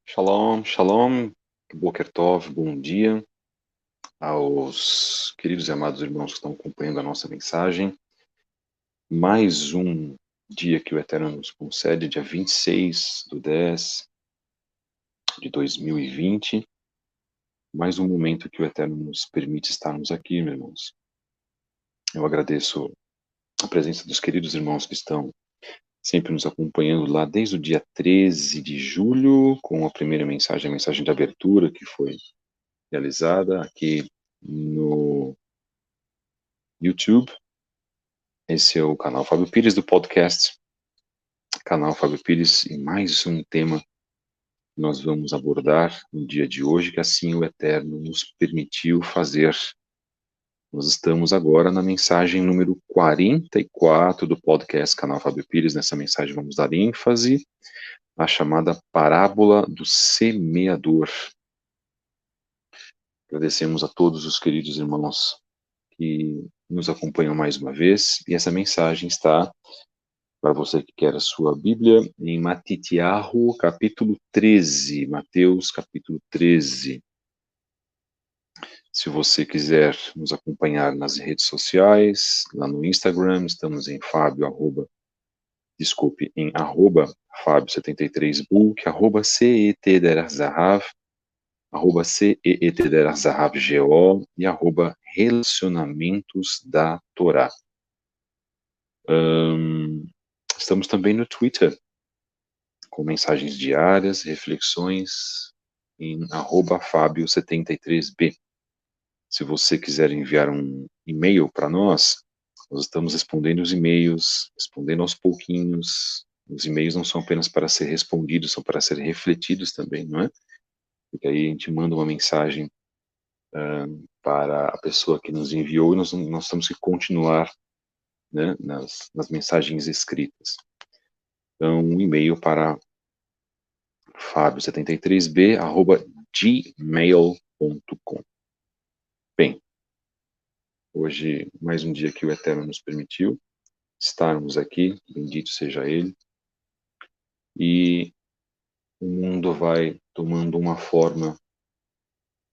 Shalom, shalom, Boker Tov, bom dia aos queridos e amados irmãos que estão acompanhando a nossa mensagem. Mais um dia que o Eterno nos concede, dia 26/10/2020. Mais um momento que o Eterno nos permite estarmos aqui, meus irmãos. Eu agradeço a presença dos queridos irmãos que estão sempre nos acompanhando lá desde o dia 13 de julho, com a primeira mensagem, a mensagem de abertura que foi realizada aqui no YouTube. Esse é o canal Fábio Pires do podcast, canal Fábio Pires, e mais um tema que nós vamos abordar no dia de hoje, que assim o Eterno nos permitiu fazer. Nós estamos agora na mensagem número 44 do podcast canal Fábio Pires. Nessa mensagem vamos dar ênfase à chamada parábola do semeador. Agradecemos a todos os queridos irmãos que nos acompanham mais uma vez, e essa mensagem está para você que quer a sua Bíblia, em Matitiahu, capítulo 13. Mateus, capítulo 13. Se você quiser nos acompanhar nas redes sociais, lá no Instagram, estamos em em Fábio73book, @CETDerzahav, @CETDerzahavGO e @relacionamentos da Torá. Estamos também no Twitter, com mensagens diárias, reflexões em @Fábio73b. Se você quiser enviar um e-mail para nós estamos respondendo os e-mails, respondendo aos pouquinhos. Os e-mails não são apenas para ser respondidos, são para ser refletidos também, não é? Porque aí a gente manda uma mensagem para a pessoa que nos enviou e nós temos que continuar, né, nas mensagens escritas. Então, um e-mail para fabio73b@gmail.com. Bem, hoje mais um dia que o Eterno nos permitiu estarmos aqui, bendito seja Ele, e o mundo vai tomando uma forma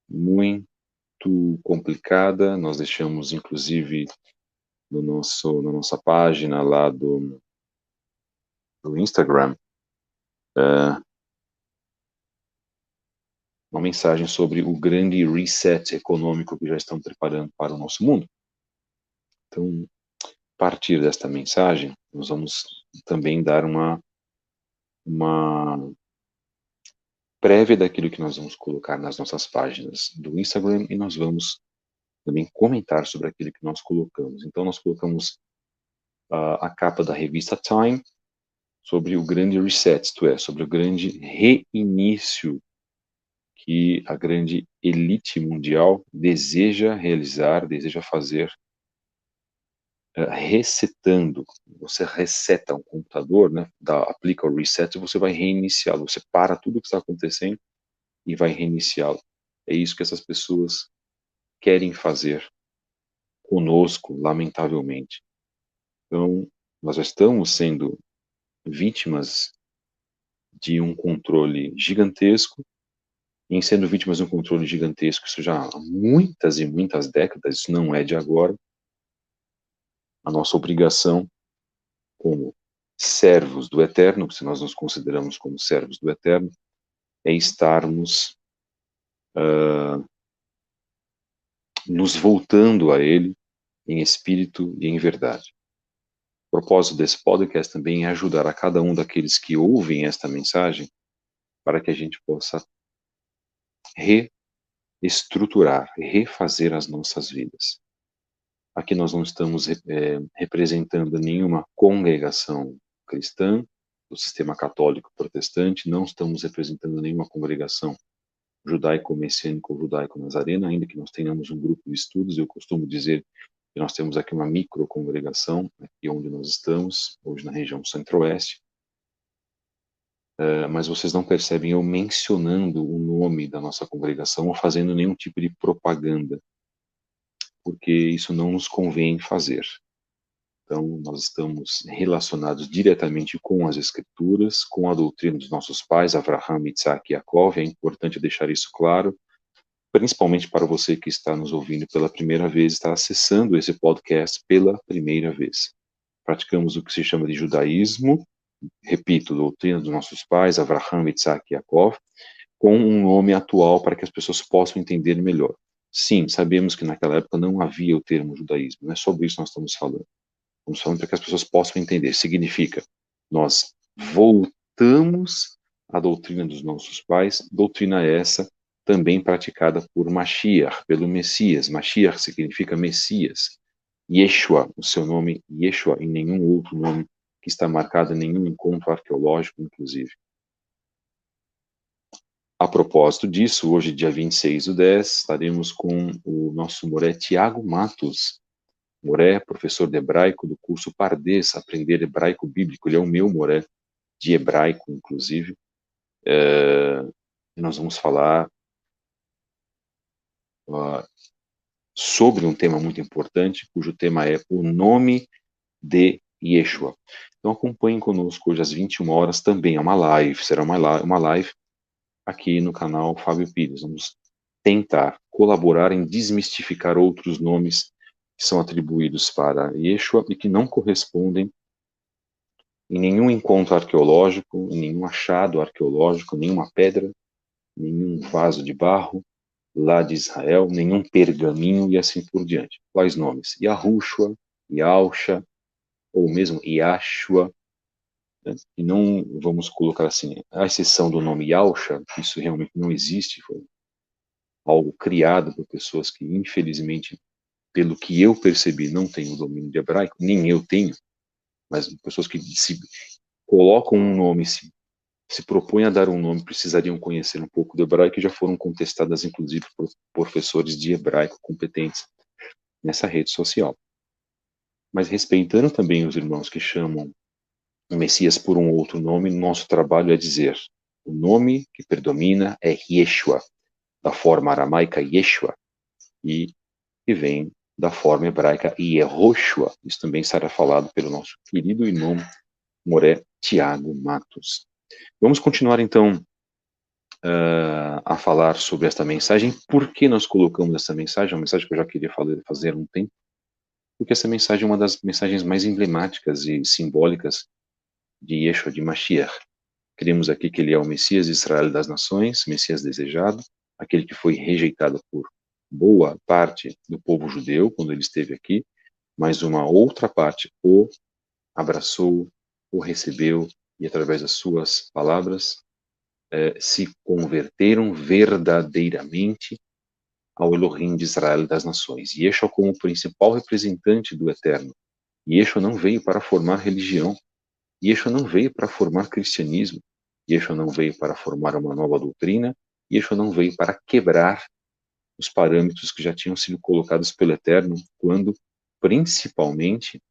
muito complicada. Nós deixamos, inclusive, na nossa página lá do Instagram, uma mensagem sobre o grande reset econômico que já estão preparando para o nosso mundo. Então, a partir desta mensagem, nós vamos também dar uma prévia daquilo que nós vamos colocar nas nossas páginas do Instagram, e nós vamos também comentar sobre aquilo que nós colocamos. Então, nós colocamos a capa da revista Time sobre o grande reset, isto é, sobre o grande reinício que a grande elite mundial deseja realizar, deseja fazer, resetando. Você reseta um computador, né, aplica o reset e você vai reiniciá-lo. Você para tudo o que está acontecendo e vai reiniciá-lo. É isso que essas pessoas querem fazer conosco, lamentavelmente. Então, nós já estamos sendo vítimas de um controle gigantesco. Em sendo vítimas de um controle gigantesco, isso já há muitas e muitas décadas, isso não é de agora. A nossa obrigação como servos do Eterno, se nós nos consideramos como servos do Eterno, é estarmos nos voltando a Ele em espírito e em verdade. O propósito desse podcast também é ajudar a cada um daqueles que ouvem esta mensagem para que a gente possa reestruturar, refazer as nossas vidas. Aqui nós não estamos representando nenhuma congregação cristã, do sistema católico protestante, não estamos representando nenhuma congregação judaico-messiânico ou judaico-nazarena, ainda que nós tenhamos um grupo de estudos. Eu costumo dizer que nós temos aqui uma microcongregação, aqui onde nós estamos, hoje na região centro-oeste, mas vocês não percebem eu mencionando o nome da nossa congregação ou fazendo nenhum tipo de propaganda, porque isso não nos convém fazer. Então, nós estamos relacionados diretamente com as Escrituras, com a doutrina dos nossos pais, Avraham, Isaac e Yaakov. É importante deixar isso claro, principalmente para você que está nos ouvindo pela primeira vez, está acessando esse podcast pela primeira vez. Praticamos o que se chama de judaísmo, repito, doutrina dos nossos pais, Avraham, Isaac e Yaakov, com um nome atual para que as pessoas possam entender melhor. Sim, sabemos que naquela época não havia o termo judaísmo, não é sobre isso que nós estamos falando. Estamos falando para que as pessoas possam entender. Significa, nós voltamos à doutrina dos nossos pais, doutrina essa também praticada por Mashiach, pelo Messias. Mashiach significa Messias. Yeshua, o seu nome Yeshua, e nenhum outro nome que está marcado em nenhum encontro arqueológico, inclusive. A propósito disso, hoje, dia 26/10, estaremos com o nosso Moré Tiago Matos. Moré, professor de hebraico do curso Pardes, Aprender Hebraico Bíblico. Ele é o meu Moré de hebraico, inclusive. E nós vamos falar sobre um tema muito importante, cujo tema é o nome de Yeshua. Então acompanhem conosco hoje às 21 horas também, é uma live, será uma live aqui no canal Fábio Pires. Vamos tentar colaborar em desmistificar outros nomes que são atribuídos para Yeshua e que não correspondem em nenhum encontro arqueológico, em nenhum achado arqueológico, nenhuma pedra, nenhum vaso de barro lá de Israel, nenhum pergaminho e assim por diante. Quais nomes? Yahushua, Yausha, ou mesmo Yashua, né? E não vamos colocar assim, a exceção do nome Yausha, isso realmente não existe, foi algo criado por pessoas que, infelizmente, pelo que eu percebi, não têm o domínio de hebraico, nem eu tenho, mas pessoas que se colocam um nome, se propõem a dar um nome, precisariam conhecer um pouco do hebraico e já foram contestadas, inclusive, por professores de hebraico competentes nessa rede social. Mas respeitando também os irmãos que chamam o Messias por um outro nome, nosso trabalho é dizer: o nome que predomina é Yeshua, da forma aramaica Yeshua, e que vem da forma hebraica Yehoshua. Isso também será falado pelo nosso querido irmão Moré Tiago Matos. Vamos continuar então a falar sobre esta mensagem. Por que nós colocamos essa mensagem? É uma mensagem que eu já queria fazer há um tempo, porque essa mensagem é uma das mensagens mais emblemáticas e simbólicas de Yeshua, de Mashiach. Cremos aqui que ele é o Messias de Israel das nações, Messias desejado, aquele que foi rejeitado por boa parte do povo judeu quando ele esteve aqui, mas uma outra parte o abraçou, o recebeu e através das suas palavras se converteram verdadeiramente ao Elohim de Israel das nações. Yeshua como principal representante do Eterno. Yeshua não veio para formar religião. Yeshua não veio para formar cristianismo. Yeshua não veio para formar uma nova doutrina. Yeshua não veio para quebrar os parâmetros que já tinham sido colocados pelo Eterno quando, principalmente,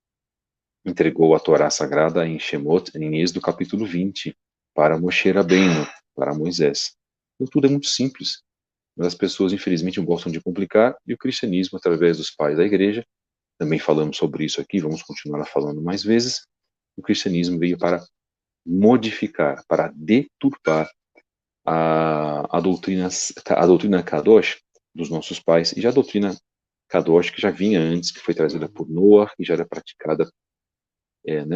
entregou a Torá Sagrada em Shemot, em Êxodo capítulo 20, para Moshe Rabbeinu, para Moisés. Então, tudo é muito simples, mas as pessoas, infelizmente, gostam de complicar, e o cristianismo, através dos pais da igreja, também falamos sobre isso aqui, vamos continuar falando mais vezes, o cristianismo veio para modificar, para deturpar a doutrina Kadosh dos nossos pais, e já a doutrina Kadosh que já vinha antes, que foi trazida por Noah e já era praticada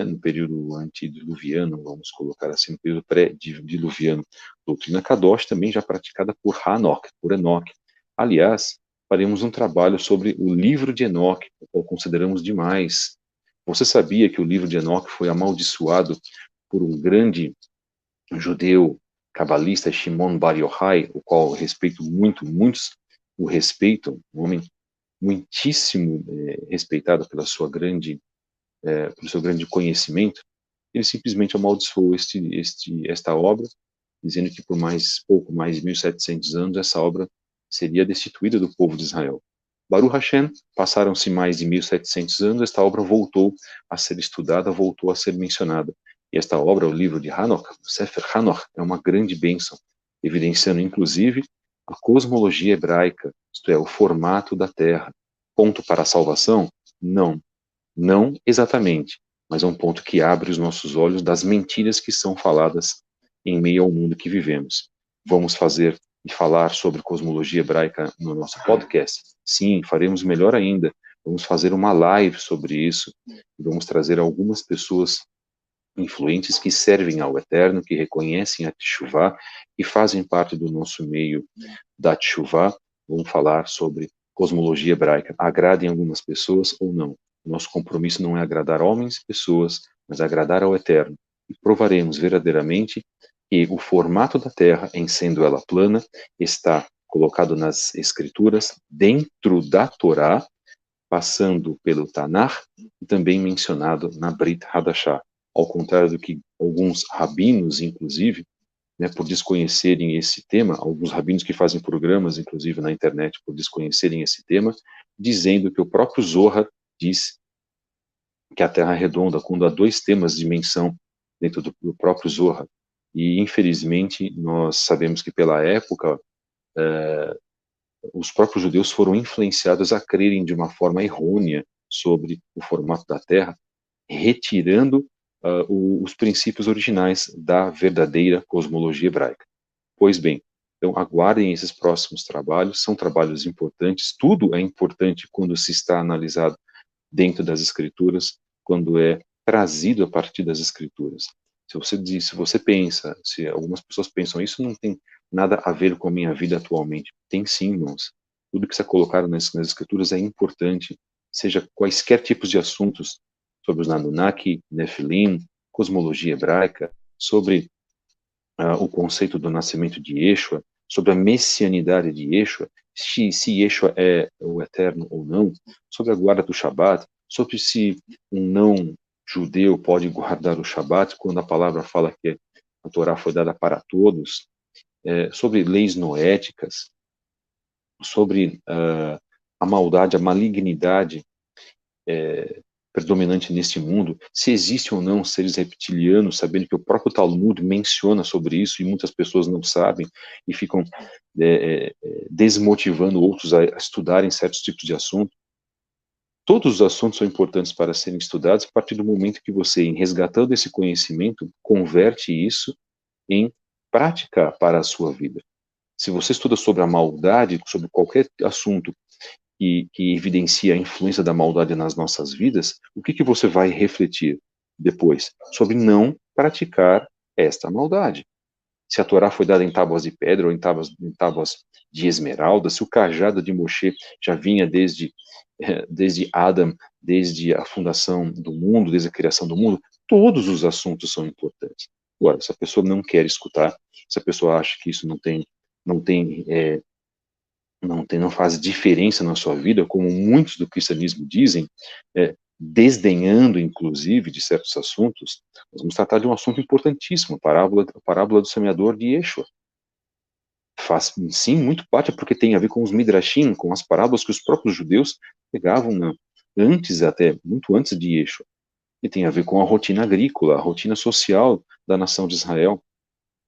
no período antediluviano, vamos colocar assim, no período pré-diluviano. Doutrina Kadosh também já praticada por Hanok, por Enoque. Aliás, faremos um trabalho sobre o livro de Enoque, o qual consideramos demais. Você sabia que o livro de Enoque foi amaldiçoado por um grande judeu cabalista, Shimon Bar Yochai, o qual eu respeito muito, muitos o respeitam, um homem muitíssimo respeitado pela sua pelo seu grande conhecimento. Ele simplesmente amaldiçoou esta obra, dizendo que por pouco mais de 1700 anos essa obra seria destituída do povo de Israel. Baruch Hashem, passaram-se mais de 1700 anos, esta obra voltou a ser estudada, voltou a ser mencionada. E esta obra, o livro de Hanok, o Sefer Hanok, é uma grande bênção, evidenciando inclusive a cosmologia hebraica, isto é, o formato da Terra. Ponto para a salvação? Não. Não exatamente, mas é um ponto que abre os nossos olhos das mentiras que são faladas em meio ao mundo que vivemos. Vamos fazer e falar sobre cosmologia hebraica no nosso podcast? Sim, faremos melhor ainda. Vamos fazer uma live sobre isso e vamos trazer algumas pessoas influentes que servem ao Eterno, que reconhecem a Teshuvá e fazem parte do nosso meio da Teshuvá. Vamos falar sobre cosmologia hebraica. Agradem algumas pessoas ou não. O nosso compromisso não é agradar homens e pessoas, mas agradar ao Eterno. E provaremos verdadeiramente que o formato da Terra, em sendo ela plana, está colocado nas Escrituras, dentro da Torá, passando pelo Tanakh e também mencionado na Brit Hadashah. Ao contrário do que alguns rabinos, inclusive, né, por desconhecerem esse tema, alguns rabinos que fazem programas, inclusive na internet, por desconhecerem esse tema, dizendo que o próprio Zohar diz que a Terra é redonda, quando há dois temas de menção dentro do próprio Zohar. E, infelizmente, nós sabemos que pela época, os próprios judeus foram influenciados a crerem de uma forma errônea sobre o formato da Terra, retirando os princípios originais da verdadeira cosmologia hebraica. Pois bem, então aguardem esses próximos trabalhos, são trabalhos importantes, tudo é importante quando se está analisado dentro das escrituras, quando é trazido a partir das escrituras. Se você diz, se você pensa, se algumas pessoas pensam, isso não tem nada a ver com a minha vida atualmente. Tem sim, irmãos. Tudo que está colocado nas escrituras é importante, seja quaisquer tipos de assuntos, sobre os Anunnaki, Nefilim, cosmologia hebraica, sobre o conceito do nascimento de Yeshua, sobre a messianidade de Yeshua, se Yeshua é o eterno ou não, sobre a guarda do Shabat, sobre se um não judeu pode guardar o Shabat, quando a palavra fala que a Torá foi dada para todos, sobre leis noéticas, sobre a maldade, a malignidade predominante neste mundo, se existe ou não seres reptilianos, sabendo que o próprio Talmud menciona sobre isso e muitas pessoas não sabem e ficam desmotivando outros a estudarem certos tipos de assuntos. Todos os assuntos são importantes para serem estudados a partir do momento que você, em resgatando esse conhecimento, converte isso em prática para a sua vida. Se você estuda sobre a maldade, sobre qualquer assunto que evidencia a influência da maldade nas nossas vidas, o que você vai refletir depois? Sobre não praticar esta maldade. Se a Torá foi dada em tábuas de pedra ou em tábuas de esmeralda, se o cajado de Moshe já vinha desde Adam, desde a fundação do mundo, desde a criação do mundo, todos os assuntos são importantes. Agora, se a pessoa não quer escutar, se a pessoa acha que isso não faz diferença na sua vida, como muitos do cristianismo dizem, desdenhando, inclusive, de certos assuntos, nós vamos tratar de um assunto importantíssimo, a parábola do semeador de Yeshua. Faz, sim, muito parte, porque tem a ver com os midrashim, com as parábolas que os próprios judeus pegavam antes, até muito antes de Yeshua. E tem a ver com a rotina agrícola, a rotina social da nação de Israel.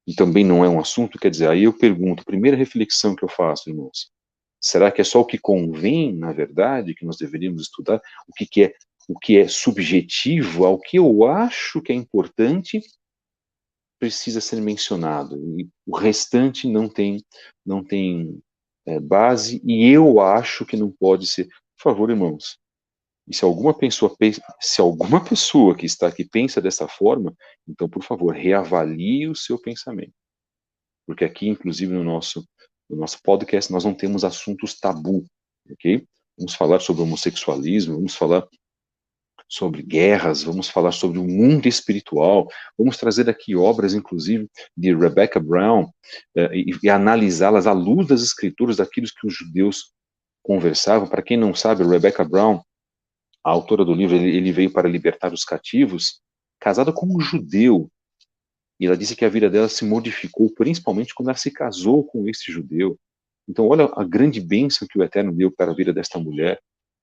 E também não é um assunto, quer dizer, aí eu pergunto, a primeira reflexão que eu faço, irmãos, será que é só o que convém, na verdade, que nós deveríamos estudar? O que é subjetivo, ao que eu acho que é importante, precisa ser mencionado. E o restante não tem base, e eu acho que não pode ser. Por favor, irmãos, e se alguma pessoa que está aqui pensa dessa forma, então, por favor, reavalie o seu pensamento. Porque aqui, inclusive, no nosso podcast, nós não temos assuntos tabu, ok? Vamos falar sobre homossexualismo, vamos falar sobre guerras, vamos falar sobre o mundo espiritual, vamos trazer aqui obras, inclusive, de Rebecca Brown, e analisá-las à luz das escrituras, daquilo que os judeus conversavam. Para quem não sabe, Rebecca Brown, a autora do livro Ele Veio para Libertar os Cativos, casada com um judeu, e ela disse que a vida dela se modificou, principalmente quando ela se casou com esse judeu. Então, olha a grande bênção que o Eterno deu para a vida desta mulher.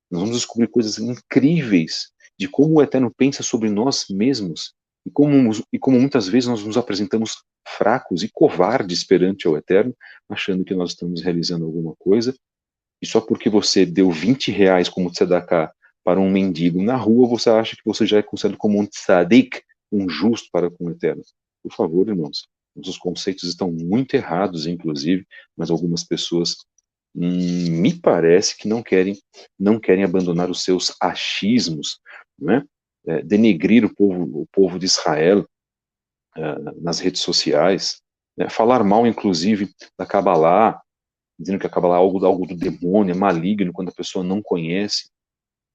Nós vamos descobrir coisas incríveis de como o Eterno pensa sobre nós mesmos e como muitas vezes nós nos apresentamos fracos e covardes perante o Eterno, achando que nós estamos realizando alguma coisa, e só porque você deu R$ 20 como tzedakah para um mendigo na rua, você acha que você já é considerado como um tzadik, um justo para com o Eterno. Por favor, irmãos, nossos conceitos estão muito errados, inclusive, mas algumas pessoas me parece que não querem abandonar os seus achismos, né? Denegrir o povo de Israel nas redes sociais, né? Falar mal, inclusive, da Kabbalah, dizendo que a Kabbalah é algo do demônio, é maligno, quando a pessoa não conhece.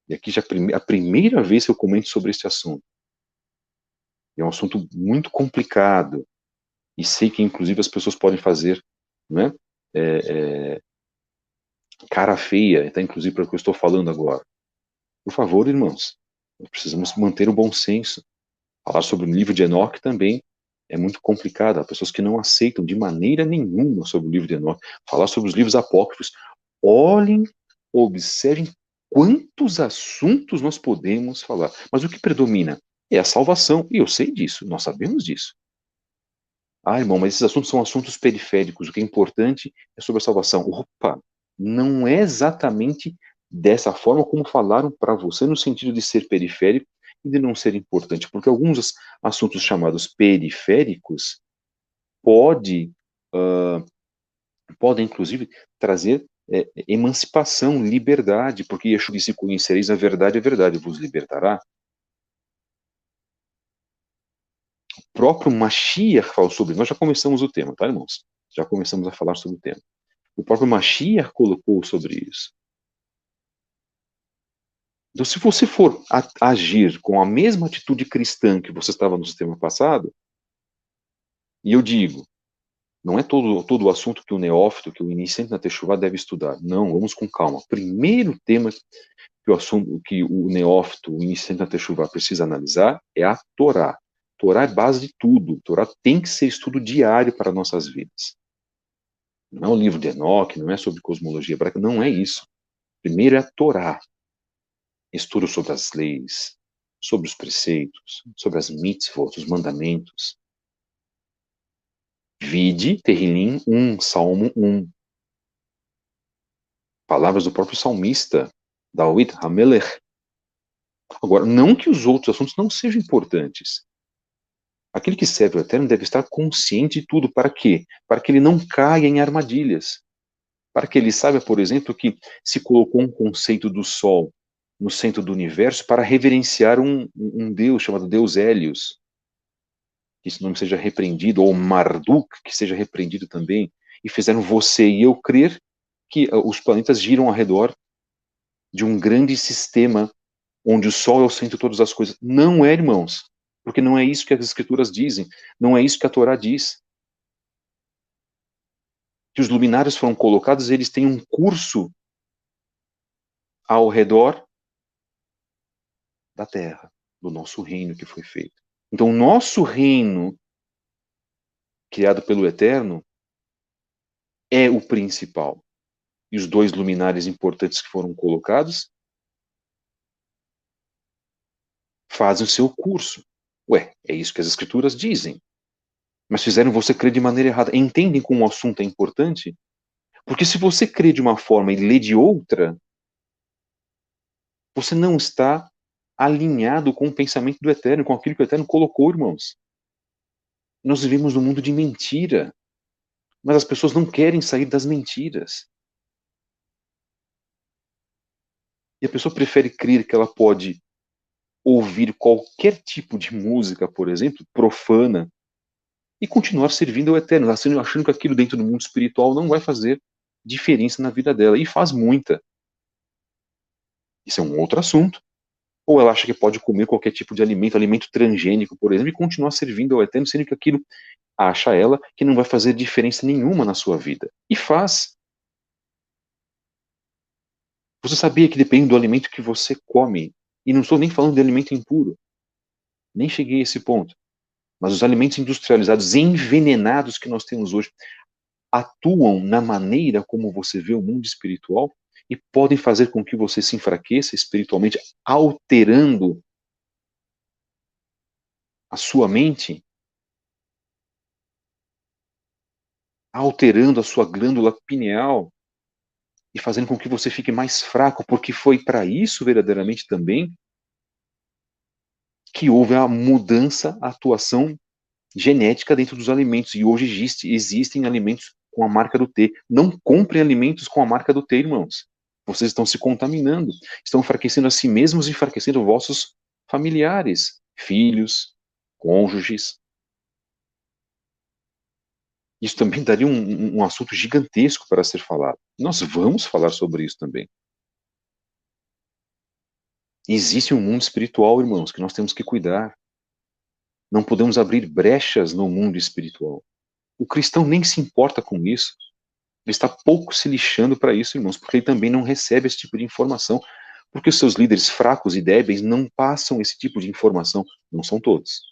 E aqui já a primeira vez que eu comento sobre esse assunto. É um assunto muito complicado, e sei que, inclusive, as pessoas podem fazer, né? É, é, cara feia, tá, inclusive, para o que eu estou falando agora. Por favor, irmãos, nós precisamos manter o bom senso. Falar sobre o livro de Enoque também é muito complicado. Há pessoas que não aceitam de maneira nenhuma sobre o livro de Enoque. Falar sobre os livros apócrifos. Olhem, observem quantos assuntos nós podemos falar. Mas o que predomina é a salvação. E eu sei disso, nós sabemos disso. Ah, irmão, mas esses assuntos são assuntos periféricos. O que é importante é sobre a salvação. Opa, não é exatamente dessa forma como falaram para você, no sentido de ser periférico e de não ser importante, porque alguns assuntos chamados periféricos pode, uh, podem, inclusive, trazer emancipação, liberdade, porque Yeshua disse: conhecereis a verdade vos libertará. O próprio Mashiach falou sobre. Nós já começamos o tema, tá, irmãos? Já começamos a falar sobre o tema. O próprio Mashiach colocou sobre isso. Então, se você for agir com a mesma atitude cristã que você estava no sistema passado, e eu digo, não é todo o assunto que o neófito, que o iniciante na Teshuvá deve estudar. Não, vamos com calma. Primeiro tema que o assunto que o neófito, o iniciante na Teshuvá precisa analisar é a Torá. Torá é base de tudo. Torá tem que ser estudo diário para nossas vidas. Não é o livro de Enoque, não é sobre cosmologia hebraica, não é isso. Primeiro é a Torá. Estudo sobre as leis, sobre os preceitos, sobre as mitzvot, os mandamentos. Vide Terrilim 1, Salmo 1. Palavras do próprio salmista, David Hamelech. Agora, não que os outros assuntos não sejam importantes. Aquele que serve ao Eterno deve estar consciente de tudo. Para quê? Para que ele não caia em armadilhas. Para que ele saiba, por exemplo, que se colocou um conceito do Sol no centro do universo para reverenciar um Deus chamado Deus Hélios. Que esse nome seja repreendido, ou Marduk, que seja repreendido também. E fizeram você e eu crer que os planetas giram ao redor de um grande sistema onde o Sol é o centro de todas as coisas. Não é, irmãos. Porque não é isso que as Escrituras dizem. Não é isso que a Torá diz. Que os luminares foram colocados, eles têm um curso ao redor da Terra, do nosso reino que foi feito. Então, o nosso reino, criado pelo Eterno, é o principal. E os dois luminares importantes que foram colocados fazem o seu curso. Ué, é isso que as Escrituras dizem. Mas fizeram você crer de maneira errada. Entendem como o assunto é importante? Porque se você crê de uma forma e lê de outra, você não está alinhado com o pensamento do Eterno, com aquilo que o Eterno colocou, irmãos. Nós vivemos num mundo de mentira, mas as pessoas não querem sair das mentiras. E a pessoa prefere crer que ela pode ouvir qualquer tipo de música, por exemplo, profana, e continuar servindo ao Eterno, achando que aquilo dentro do mundo espiritual não vai fazer diferença na vida dela. E faz muita. Isso é um outro assunto. Ou ela acha que pode comer qualquer tipo de alimento, alimento transgênico, por exemplo, e continuar servindo ao Eterno, sendo que aquilo acha ela que não vai fazer diferença nenhuma na sua vida. E faz. Você sabia que depende do alimento que você come? E não estou nem falando de alimento impuro. Nem cheguei a esse ponto. Mas os alimentos industrializados, envenenados que nós temos hoje, atuam na maneira como você vê o mundo espiritual e podem fazer com que você se enfraqueça espiritualmente, alterando a sua mente, alterando a sua glândula pineal e fazendo com que você fique mais fraco, porque foi para isso verdadeiramente também que houve a mudança, a atuação genética dentro dos alimentos. E hoje existem alimentos com a marca do T. Não comprem alimentos com a marca do T, irmãos. Vocês estão se contaminando, estão enfraquecendo a si mesmos e enfraquecendo vossos familiares, filhos, cônjuges. Isso também daria um assunto gigantesco para ser falado. Nós vamos falar sobre isso também. Existe um mundo espiritual, irmãos, que nós temos que cuidar. Não podemos abrir brechas no mundo espiritual. O cristão nem se importa com isso. Ele está pouco se lixando para isso, irmãos, porque ele também não recebe esse tipo de informação. Porque os seus líderes fracos e débeis não passam esse tipo de informação. Não são todos.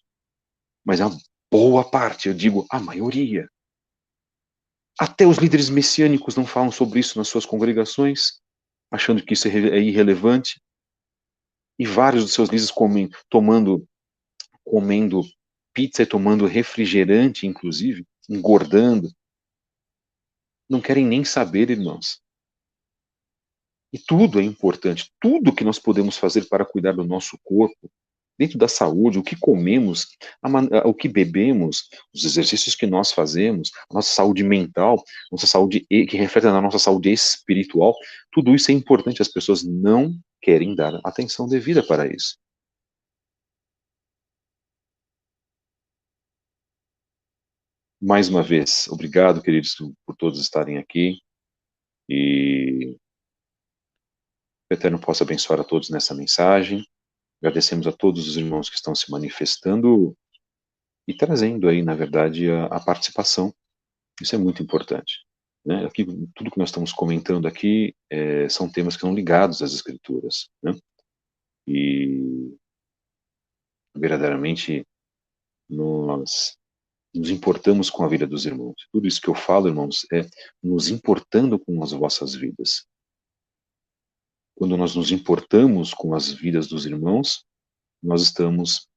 Mas a boa parte, eu digo, a maioria. Até os líderes messiânicos não falam sobre isso nas suas congregações, achando que isso é irrelevante. E vários dos seus líderes comendo pizza e tomando refrigerante, inclusive, engordando. Não querem nem saber, irmãos. E tudo é importante. Tudo que nós podemos fazer para cuidar do nosso corpo, dentro da saúde, o que comemos, o que bebemos, os exercícios que nós fazemos, a nossa saúde mental, nossa saúde que reflete na nossa saúde espiritual, tudo isso é importante. As pessoas não querem dar atenção devida para isso. Mais uma vez, obrigado, queridos, por todos estarem aqui. E o Eterno possa abençoar a todos nessa mensagem. Agradecemos a todos os irmãos que estão se manifestando e trazendo aí, na verdade, a participação. Isso é muito importante. Né? Aqui, tudo que nós estamos comentando aqui são temas que são ligados às Escrituras. Né? E, verdadeiramente, nós nos importamos com a vida dos irmãos. Tudo isso que eu falo, irmãos, é nos importando com as vossas vidas. Quando nós nos importamos com as vidas dos irmãos, nós estamos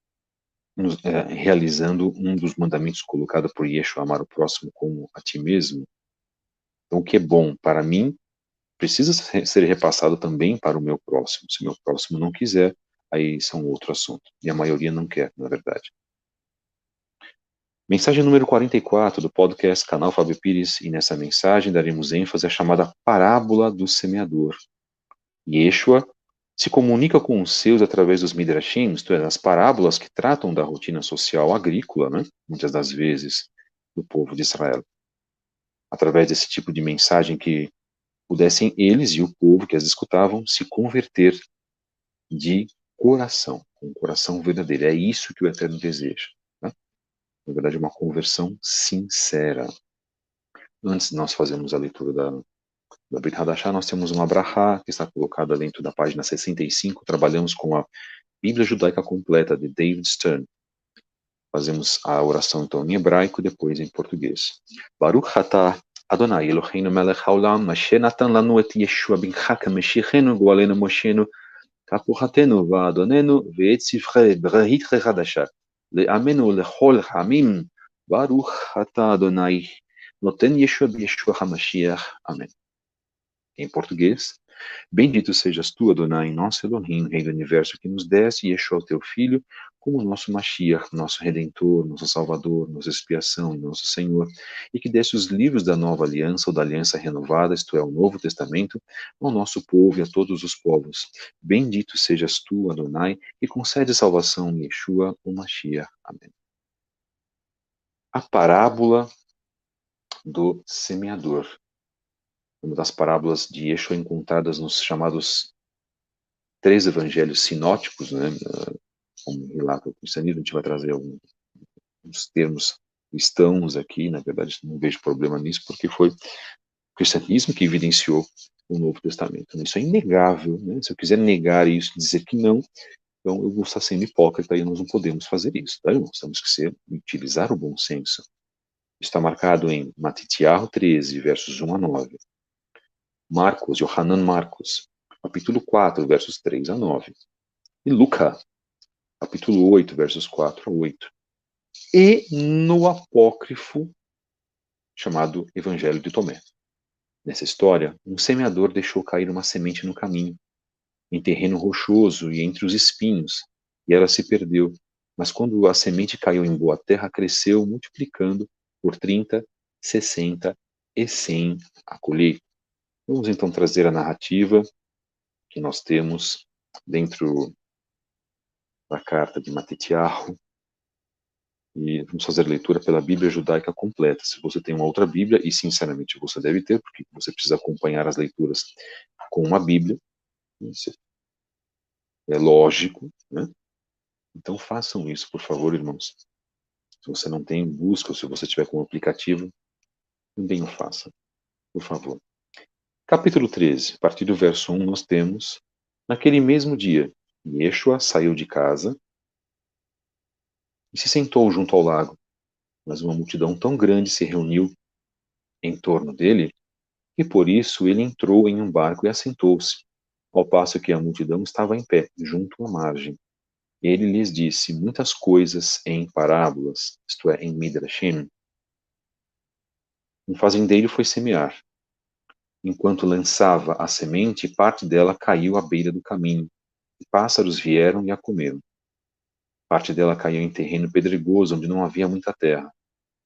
realizando um dos mandamentos colocado por Yeshua, amar o próximo como a ti mesmo. Então, o que é bom para mim precisa ser repassado também para o meu próximo. Se o meu próximo não quiser, aí isso é um outro assunto. E a maioria não quer, na verdade. Mensagem número 44 do podcast Canal Fábio Pires, e nessa mensagem daremos ênfase à chamada parábola do semeador. Yeshua se comunica com os seus através dos midrashim, isto é, das parábolas que tratam da rotina social agrícola, né, muitas das vezes, do povo de Israel. Através desse tipo de mensagem que pudessem eles e o povo que as escutavam se converter de coração, com um coração verdadeiro. É isso que o Eterno deseja. Né? Na verdade, uma conversão sincera. Antes de nós fazermos a leitura da Brit Hadashah, nós temos uma brachá que está colocada dentro da página 65. Trabalhamos com a Bíblia Judaica Completa, de David Stern. Fazemos a oração, então, em hebraico e depois em português. Baruch atah Adonai Eloheinu melech haolam, asher natan lanu et Yeshua bincha k'mashiachenu go'alenu moshenu כפוחתנו ואדוננו ואת ספרי ברית חדשה לעמנו לכל העמים ברוך אתה אדוני נותן ישוע בישוע המשיח. Amém. Em português, bendito sejas tu, Adonai, nosso Elohim, Rei do Universo, que nos deste Yeshua, teu Filho, como nosso Mashiach, nosso Redentor, nosso Salvador, nossa expiação e nosso Senhor, e que deste os livros da nova aliança ou da aliança renovada, isto é, o Novo Testamento, ao nosso povo e a todos os povos. Bendito sejas tu, Adonai, e concede salvação em Yeshua, o Mashiach. Amém. A parábola do semeador. Uma das parábolas de Yeshua encontradas nos chamados 3 evangelhos sinóticos, né, como relata o cristianismo. A gente vai trazer alguns termos cristãos aqui, na verdade não vejo problema nisso, porque foi o cristianismo que evidenciou o Novo Testamento. Isso é inegável, né? Se eu quiser negar isso, dizer que não, então eu vou estar sendo hipócrita e nós não podemos fazer isso, tá, irmãos? Temos que utilizar o bom senso. Está marcado em Matitiahu 13, versos 1 a 9. Marcos, Yohanan Marcos, capítulo 4, versos 3 a 9. E Lucas, capítulo 8, versos 4 a 8. E no apócrifo chamado Evangelho de Tomé. Nessa história, um semeador deixou cair uma semente no caminho, em terreno rochoso e entre os espinhos, e ela se perdeu. Mas quando a semente caiu em boa terra, cresceu, multiplicando por 30, 60 e 100 a colheita. Vamos então trazer a narrativa que nós temos dentro da carta de Matitiahu e vamos fazer a leitura pela Bíblia Judaica completa. Se você tem uma outra Bíblia, e sinceramente você deve ter, porque você precisa acompanhar as leituras com uma Bíblia, isso é lógico, né? Então façam isso, por favor, irmãos. Se você não tem, busca, ou se você tiver com o aplicativo, também o faça, por favor. Capítulo 13, a partir do verso 1, nós temos: naquele mesmo dia, Yeshua saiu de casa e se sentou junto ao lago, mas uma multidão tão grande se reuniu em torno dele, e por isso ele entrou em um barco e assentou-se, ao passo que a multidão estava em pé, junto à margem. Ele lhes disse muitas coisas em parábolas, isto é, em Midrashim. Um fazendeiro foi semear. Enquanto lançava a semente, parte dela caiu à beira do caminho, e pássaros vieram e a comeram. Parte dela caiu em terreno pedregoso, onde não havia muita terra.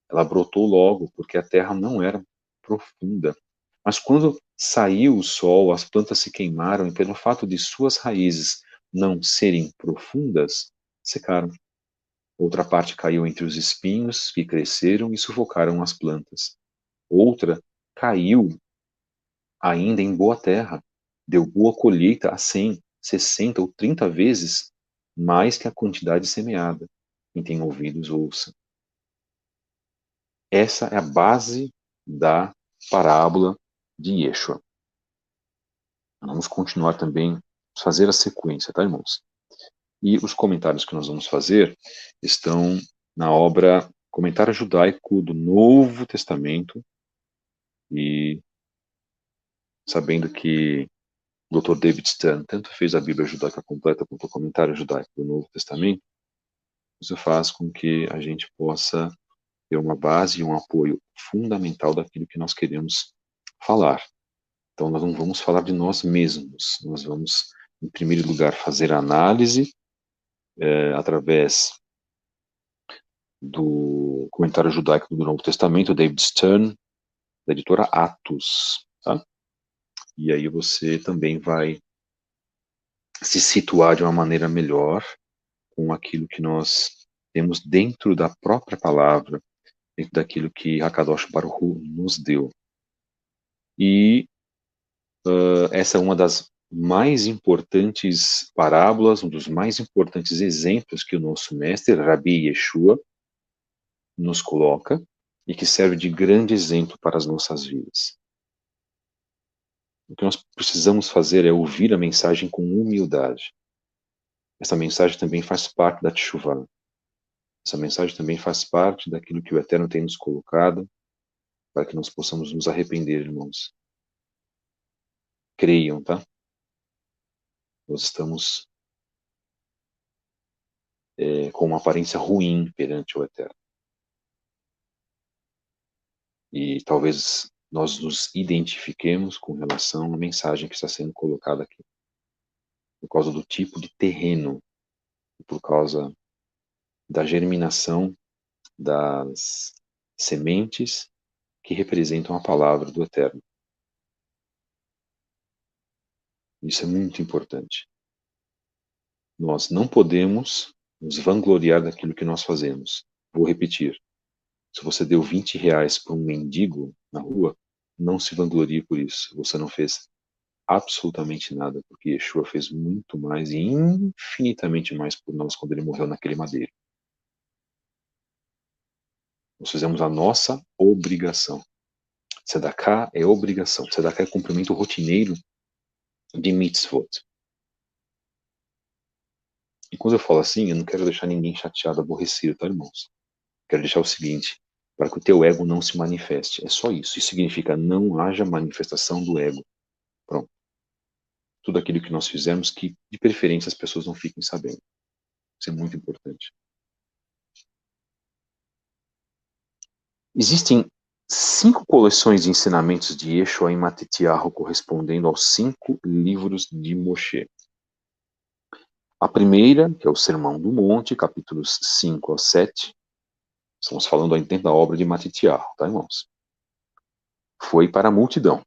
Ela brotou logo, porque a terra não era profunda. Mas quando saiu o sol, as plantas se queimaram e, pelo fato de suas raízes não serem profundas, secaram. Outra parte caiu entre os espinhos, que cresceram e sufocaram as plantas. Outra caiu ainda em boa terra, deu boa colheita a 100, 60 ou 30 vezes mais que a quantidade semeada. Quem tem ouvidos, ouça. Essa é a base da parábola de Yeshua. Vamos continuar também, fazer a sequência, tá, irmãos? E os comentários que nós vamos fazer estão na obra Comentário Judaico do Novo Testamento, e sabendo que o Dr. David Stern tanto fez a Bíblia Judaica completa quanto o Comentário Judaico do Novo Testamento, isso faz com que a gente possa ter uma base e um apoio fundamental daquilo que nós queremos falar. Então, nós não vamos falar de nós mesmos, nós vamos, em primeiro lugar, fazer a análise através do Comentário Judaico do Novo Testamento, David Stern, da editora Atos. Tá? E aí você também vai se situar de uma maneira melhor com aquilo que nós temos dentro da própria palavra, dentro daquilo que Hakadosh Baruch Hu nos deu. E essa é uma das mais importantes parábolas, um dos mais importantes exemplos que o nosso mestre, Rabi Yeshua, nos coloca e que serve de grande exemplo para as nossas vidas. O que nós precisamos fazer é ouvir a mensagem com humildade. Essa mensagem também faz parte da Teshuvah. Essa mensagem também faz parte daquilo que o Eterno tem nos colocado para que nós possamos nos arrepender, irmãos. Creiam, tá? Nós estamos com uma aparência ruim perante o Eterno. E talvez nós nos identifiquemos com relação à mensagem que está sendo colocada aqui. Por causa do tipo de terreno, por causa da germinação das sementes que representam a palavra do Eterno. Isso é muito importante. Nós não podemos nos vangloriar daquilo que nós fazemos. Vou repetir. Se você deu R$ 20 para um mendigo na rua, não se vanglorie por isso. Você não fez absolutamente nada, porque Yeshua fez muito mais e infinitamente mais por nós quando ele morreu naquele madeiro. Nós fizemos a nossa obrigação. Tzedakah é obrigação. Tzedakah é cumprimento rotineiro de mitzvot. E quando eu falo assim, eu não quero deixar ninguém chateado, aborrecido, tá, irmãos? Quero deixar o seguinte, para que o teu ego não se manifeste. É só isso. Isso significa não haja manifestação do ego. Pronto. Tudo aquilo que nós fizermos, que de preferência as pessoas não fiquem sabendo. Isso é muito importante. Existem 5 coleções de ensinamentos de Yeshua em Matitiyahu, correspondendo aos 5 livros de Moshe. A primeira, que é o Sermão do Monte, capítulos 5 a 7, estamos falando aí dentro da obra de Matitiyahu, tá, irmãos? Foi para a multidão.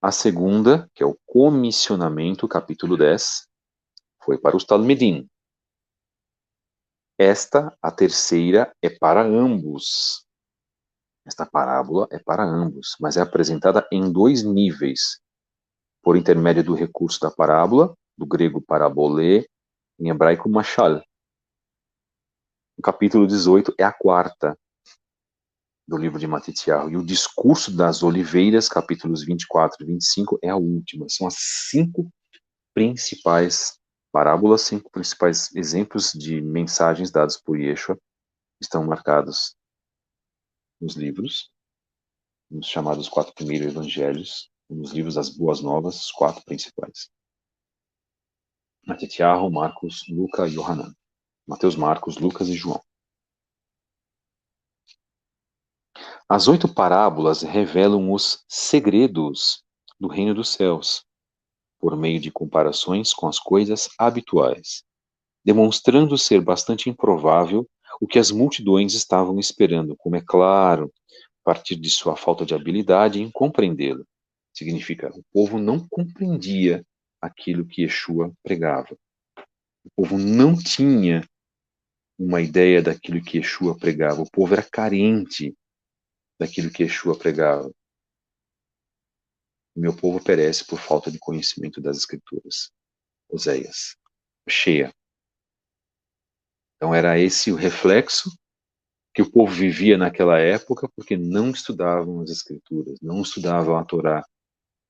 A segunda, que é o Comissionamento, capítulo 10, foi para os Talmidim. Esta, a terceira, é para ambos. Esta parábola é para ambos, mas é apresentada em 2 níveis, por intermédio do recurso da parábola, do grego parabolê, em hebraico mashal. O capítulo 18 é a quarta do livro de Matitiyahu, e o discurso das oliveiras, capítulos 24 e 25, é a última. São as 5 principais parábolas, 5 principais exemplos de mensagens dadas por Yeshua, estão marcados nos livros, nos chamados 4 primeiros evangelhos, nos livros das Boas Novas, os 4 principais. Matitiyahu, Marcos, Lucas e Yohanan. Mateus, Marcos, Lucas e João. As 8 parábolas revelam os segredos do reino dos céus, por meio de comparações com as coisas habituais, demonstrando ser bastante improvável o que as multidões estavam esperando, como é claro, a partir de sua falta de habilidade em compreendê-lo. Significa, o povo não compreendia aquilo que Yeshua pregava. O povo não tinha uma ideia daquilo que Yeshua pregava. O povo era carente daquilo que Yeshua pregava. O meu povo perece por falta de conhecimento das Escrituras. Oséias. Cheia. Então era esse o reflexo que o povo vivia naquela época, porque não estudavam as Escrituras, não estudavam a Torá.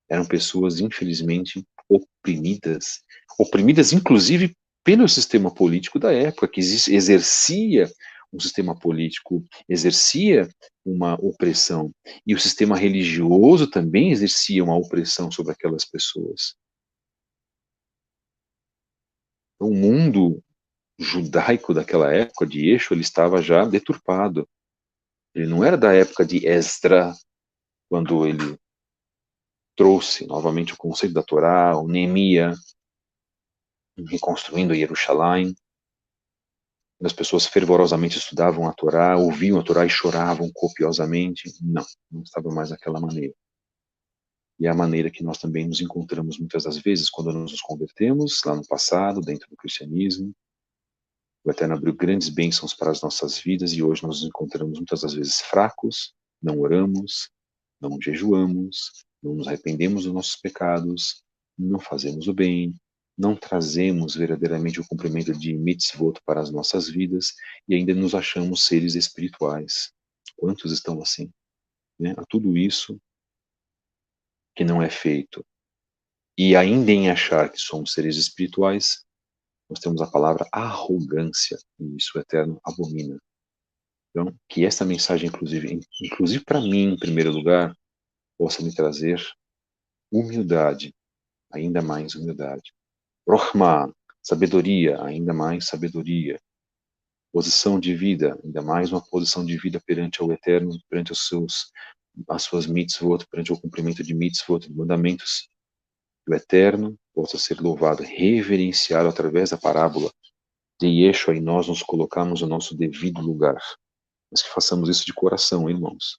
Eram pessoas, infelizmente, oprimidas inclusive pelo sistema político da época, que exercia um sistema político, exercia uma opressão, e o sistema religioso também exercia uma opressão sobre aquelas pessoas. Então, o mundo judaico daquela época, de Yeshua, ele estava já deturpado. Ele não era da época de Esdra, quando ele trouxe novamente o conceito da Torá, o Neemia, reconstruindo Jerusalém. As pessoas fervorosamente estudavam a Torá, ouviam a Torá e choravam copiosamente. Não, não estava mais daquela maneira. E é a maneira que nós também nos encontramos muitas das vezes quando nos convertemos, lá no passado, dentro do cristianismo. O Eterno abriu grandes bênçãos para as nossas vidas e hoje nós nos encontramos muitas das vezes fracos, não oramos, não jejuamos, não nos arrependemos dos nossos pecados, não fazemos o bem, não trazemos verdadeiramente o cumprimento de mitzvot para as nossas vidas e ainda nos achamos seres espirituais. Quantos estão assim? Né? A tudo isso que não é feito e ainda em achar que somos seres espirituais, nós temos a palavra arrogância, e isso o Eterno abomina. Então, que essa mensagem, inclusive para mim, em primeiro lugar, possa me trazer humildade, ainda mais humildade. Rohma, sabedoria, ainda mais sabedoria. Posição de vida, ainda mais uma posição de vida perante o Eterno, perante as suas mitzvot, perante o cumprimento de mitzvot, de mandamentos. Que o Eterno possa ser louvado, reverenciado através da parábola de Yeshua, e nós nos colocamos no nosso devido lugar. Mas que façamos isso de coração, irmãos.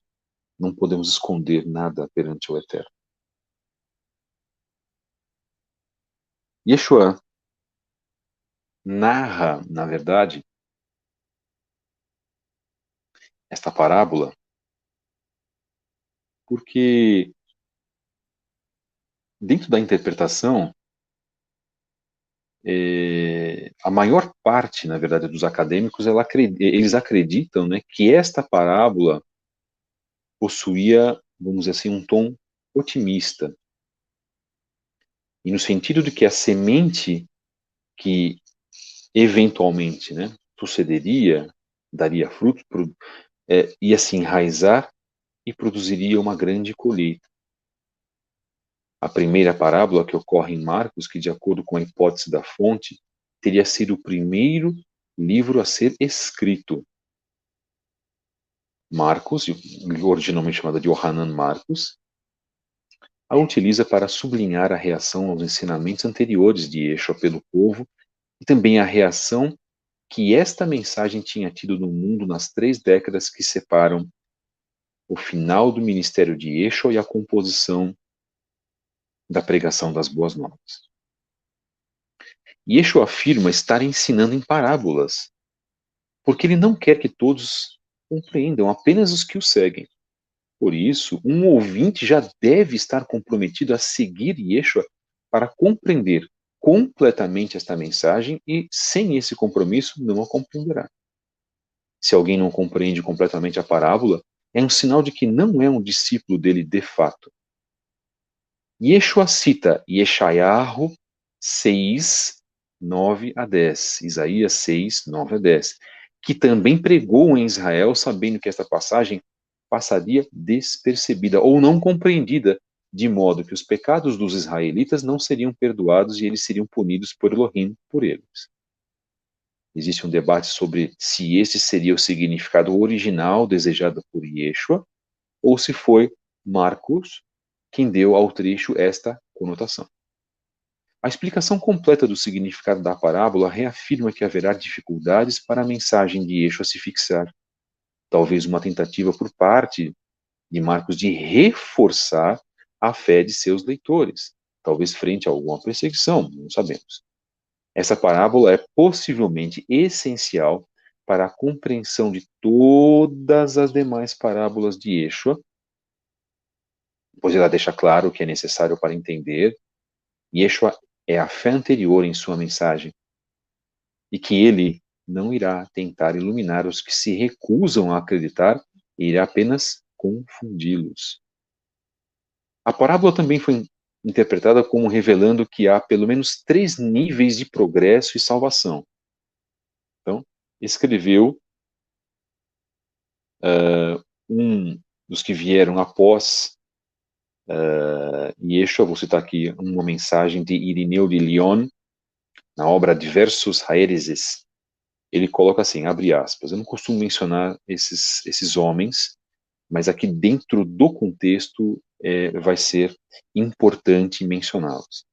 Não podemos esconder nada perante o Eterno. Yeshua narra, na verdade, esta parábola porque, dentro da interpretação, a maior parte, na verdade, dos acadêmicos, eles acreditam, né, que esta parábola possuía, vamos dizer assim, um tom otimista. E no sentido de que a semente que eventualmente, né, sucederia, daria fruto, ia se enraizar e produziria uma grande colheita. A primeira parábola, que ocorre em Marcos, que de acordo com a hipótese da fonte, teria sido o primeiro livro a ser escrito. Marcos, originalmente chamada de Yohanan Marcos, a utiliza para sublinhar a reação aos ensinamentos anteriores de Yeshua pelo povo e também a reação que esta mensagem tinha tido no mundo nas 3 décadas que separam o final do ministério de Yeshua e a composição da pregação das boas novas. Yeshua afirma estar ensinando em parábolas, porque ele não quer que todos compreendam, apenas os que o seguem. Por isso, um ouvinte já deve estar comprometido a seguir Yeshua para compreender completamente esta mensagem e, sem esse compromisso, não a compreenderá. Se alguém não compreende completamente a parábola, é um sinal de que não é um discípulo dele de fato. Yeshua cita Yeshayahu 6, 9 a 10, Isaías 6, 9 a 10, que também pregou em Israel, sabendo que esta passagem passaria despercebida ou não compreendida, de modo que os pecados dos israelitas não seriam perdoados e eles seriam punidos por Elohim por eles. Existe um debate sobre se este seria o significado original desejado por Yeshua, ou se foi Marcos quem deu ao trecho esta conotação. A explicação completa do significado da parábola reafirma que haverá dificuldades para a mensagem de Yeshua se fixar. Talvez uma tentativa por parte de Marcos de reforçar a fé de seus leitores, talvez frente a alguma perseguição, não sabemos. Essa parábola é possivelmente essencial para a compreensão de todas as demais parábolas de Yeshua, pois ela deixa claro o que é necessário para entender. Yeshua é a fé anterior em sua mensagem, e que ele não irá tentar iluminar os que se recusam a acreditar e irá apenas confundi-los. A parábola também foi interpretada como revelando que há pelo menos 3 níveis de progresso e salvação. Então, escreveu um dos que vieram após Yeshua, vou citar aqui uma mensagem de Irineu de Lyon, na obra Diversos Haereses. Ele coloca assim, abre aspas, eu não costumo mencionar esses homens, mas aqui dentro do contexto vai ser importante mencioná-los.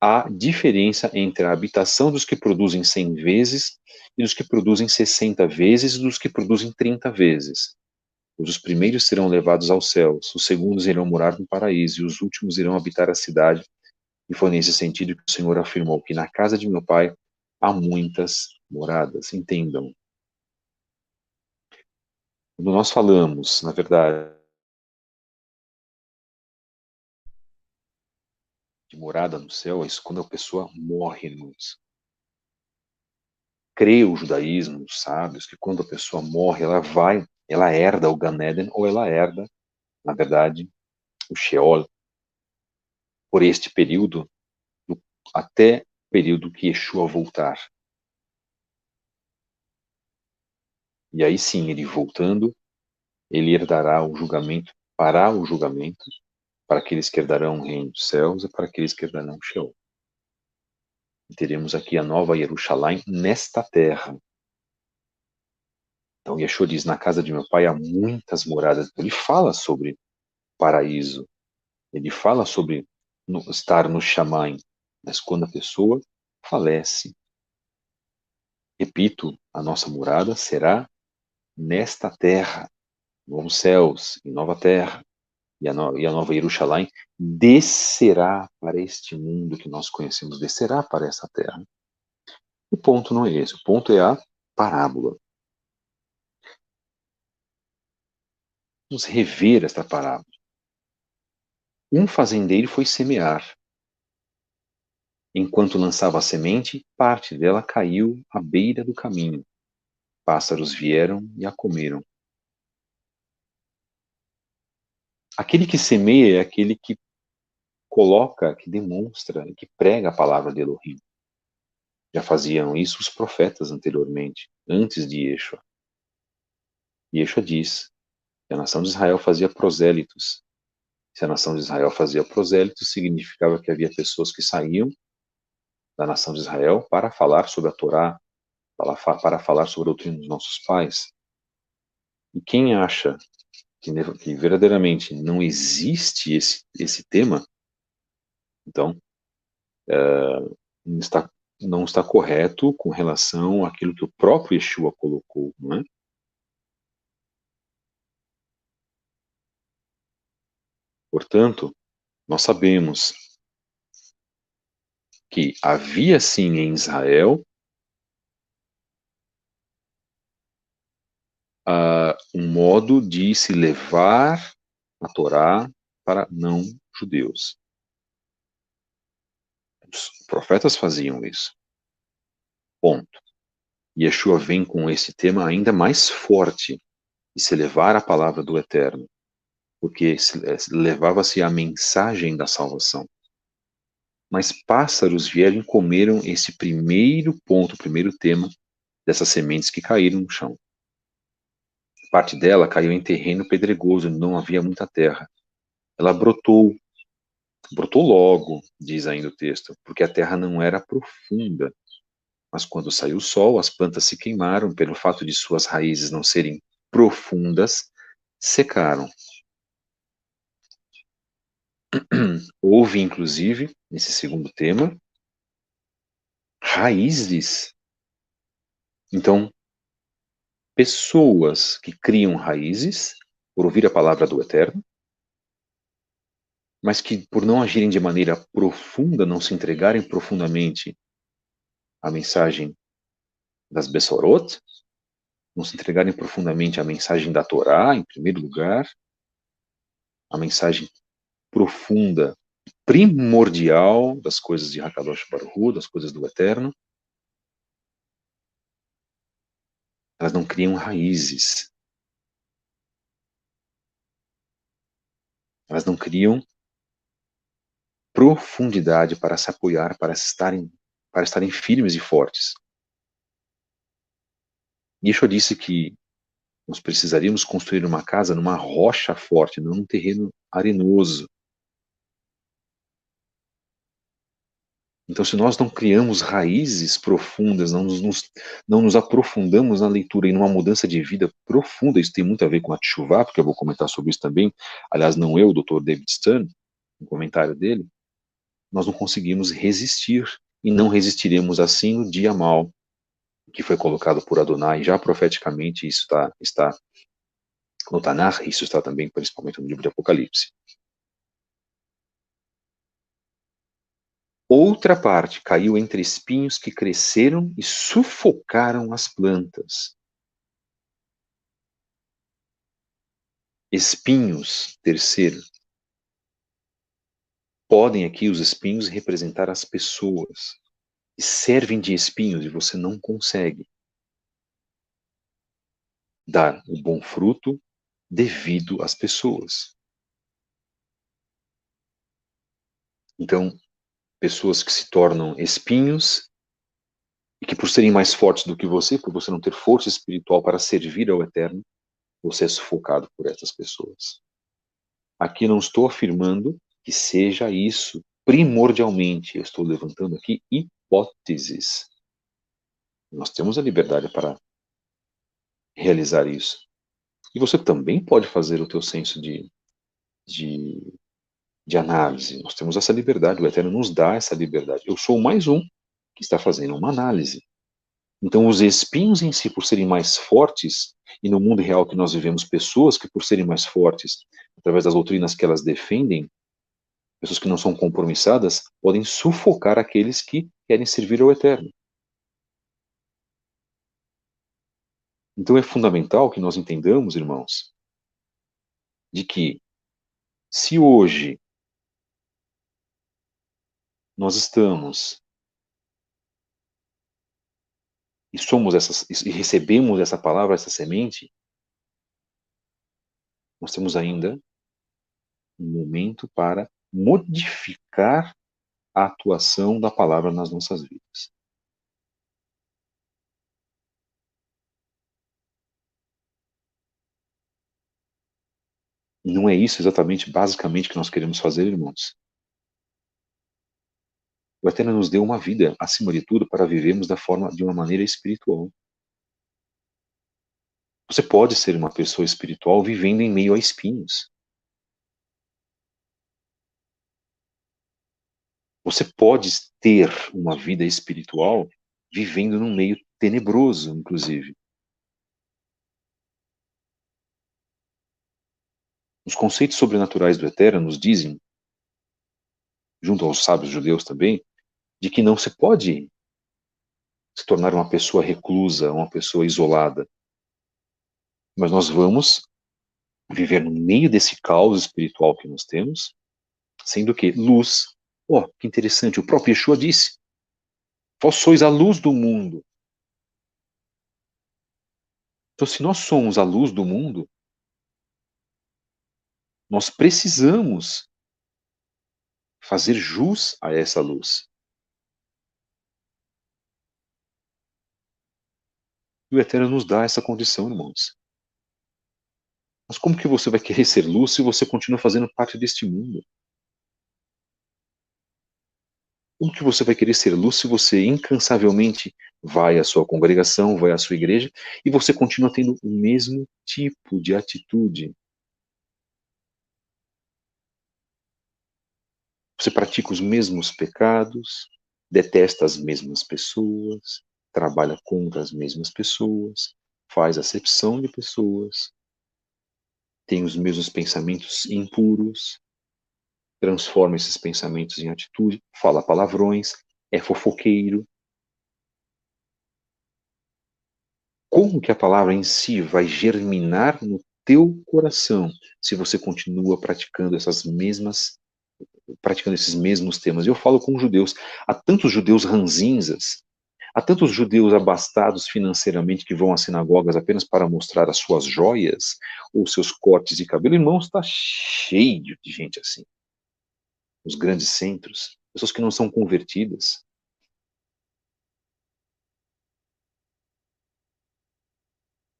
Há diferença entre a habitação dos que produzem 100 vezes e dos que produzem 60 vezes e dos que produzem 30 vezes. Os primeiros serão levados aos céus, os segundos irão morar no paraíso e os últimos irão habitar a cidade. E foi nesse sentido que o Senhor afirmou que na casa de meu pai há muitas moradas. Entendam. Quando nós falamos, na verdade, de morada no céu, é isso quando a pessoa morre, irmãos. Crê o judaísmo, os sábios, que quando a pessoa morre, ela herda o Gan Eden, ou ela herda, na verdade, o Sheol, por este período, até o período que Yeshua voltar. E aí sim, ele voltando, ele herdará o julgamento, fará o julgamento para aqueles que herdarão o reino dos céus e para aqueles que herdarão o Sheol. E teremos aqui a nova Jerusalém nesta terra. Então Yeshua diz, na casa de meu pai há muitas moradas. Ele fala sobre paraíso. Ele fala sobre estar no Shammai. Mas quando a pessoa falece, repito, a nossa morada será nesta terra, novos céus e nova terra. E a nova Jerusalém descerá para este mundo que nós conhecemos, descerá para essa terra. O ponto não é esse, o ponto é a parábola. Vamos rever esta parábola. Um fazendeiro foi semear. Enquanto lançava a semente, parte dela caiu à beira do caminho. Pássaros vieram e a comeram. Aquele que semeia é aquele que coloca, que demonstra, que prega a palavra de Elohim. Já faziam isso os profetas anteriormente, antes de Yeshua. Yeshua diz que a nação de Israel fazia prosélitos. Se a nação de Israel fazia prosélitos, significava que havia pessoas que saíam da nação de Israel para falar sobre a Torá, para falar sobre a doutrina dos nossos pais. E quem acha que verdadeiramente não existe esse tema, então está, não está correto com relação àquilo que o próprio Yeshua colocou, não é? Portanto, nós sabemos que havia sim em Israel um modo de se levar a Torá para não judeus. Os profetas faziam isso. Ponto. Yeshua vem com esse tema ainda mais forte, de se levar a palavra do Eterno, porque levava-se a mensagem da salvação. Mas pássaros vieram e comeram esse primeiro ponto, o primeiro tema dessas sementes que caíram no chão. Parte dela caiu em terreno pedregoso, não havia muita terra. Ela brotou logo, diz ainda o texto, porque a terra não era profunda. Mas quando saiu o sol, as plantas se queimaram pelo fato de suas raízes não serem profundas, secaram. Houve, inclusive, nesse segundo tema, raízes. Então, pessoas que criam raízes por ouvir a palavra do Eterno, mas que por não agirem de maneira profunda, não se entregarem profundamente à mensagem das Bessorot, não se entregarem profundamente à mensagem da Torá, em primeiro lugar, a mensagem profunda, primordial das coisas de Hakadosh Baruch Hu, das coisas do Eterno, elas não criam raízes. Elas não criam profundidade para se apoiar, para estarem firmes e fortes. Yeshua disse que nós precisaríamos construir uma casa numa rocha forte, não num terreno arenoso. Então, se nós não criamos raízes profundas, não nos aprofundamos na leitura e numa mudança de vida profunda, isso tem muito a ver com a Teshuvah, porque eu vou comentar sobre isso também. Aliás, não eu, o Dr. David Stern, um comentário dele, nós não conseguimos resistir e não resistiremos assim no dia mal que foi colocado por Adonai já profeticamente. Isso está no Tanakh, isso está também principalmente no livro de Apocalipse. Outra parte caiu entre espinhos que cresceram e sufocaram as plantas. Espinhos, terceiro. Podem aqui os espinhos representar as pessoas. E servem de espinhos e você não consegue dar o bom fruto devido às pessoas. Então, pessoas que se tornam espinhos e que por serem mais fortes do que você, por você não ter força espiritual para servir ao Eterno, você é sufocado por essas pessoas. Aqui não estou afirmando que seja isso primordialmente, eu estou levantando aqui hipóteses. Nós temos a liberdade para realizar isso. E você também pode fazer o teu senso de, de análise. Nós temos essa liberdade, o Eterno nos dá essa liberdade. Eu sou mais um que está fazendo uma análise. Então, os espinhos em si, por serem mais fortes, e no mundo real que nós vivemos, pessoas que, por serem mais fortes, através das doutrinas que elas defendem, pessoas que não são compromissadas, podem sufocar aqueles que querem servir ao Eterno. Então, é fundamental que nós entendamos, irmãos, de que se hoje nós estamos e recebemos essa palavra, essa semente, nós temos ainda um momento para modificar a atuação da palavra nas nossas vidas. E não é isso exatamente, basicamente, que nós queremos fazer, irmãos. O Eterno nos deu uma vida, acima de tudo, para vivermos de uma maneira espiritual. Você pode ser uma pessoa espiritual vivendo em meio a espinhos. Você pode ter uma vida espiritual vivendo num meio tenebroso, inclusive. Os conceitos sobrenaturais do Eterno nos dizem, junto aos sábios judeus também, de que não se pode se tornar uma pessoa reclusa, uma pessoa isolada. Mas nós vamos viver no meio desse caos espiritual que nós temos, sendo que luz. Oh, que interessante, o próprio Yeshua disse: vós sois a luz do mundo. Então, se nós somos a luz do mundo, nós precisamos fazer jus a essa luz. E o Eterno nos dá essa condição, irmãos. Mas como que você vai querer ser luz se você continua fazendo parte deste mundo? Como que você vai querer ser luz se você incansavelmente vai à sua congregação, vai à sua igreja e você continua tendo o mesmo tipo de atitude? Você pratica os mesmos pecados, detesta as mesmas pessoas, trabalha contra as mesmas pessoas, faz acepção de pessoas, tem os mesmos pensamentos impuros, transforma esses pensamentos em atitude, fala palavrões, é fofoqueiro. Como que a palavra em si vai germinar no teu coração se você continua praticando esses mesmos temas? Eu falo com judeus, há tantos judeus ranzinzas, há tantos judeus abastados financeiramente que vão às sinagogas apenas para mostrar as suas joias ou seus cortes de cabelo. Irmãos, está cheio de gente assim. Os grandes centros, pessoas que não são convertidas.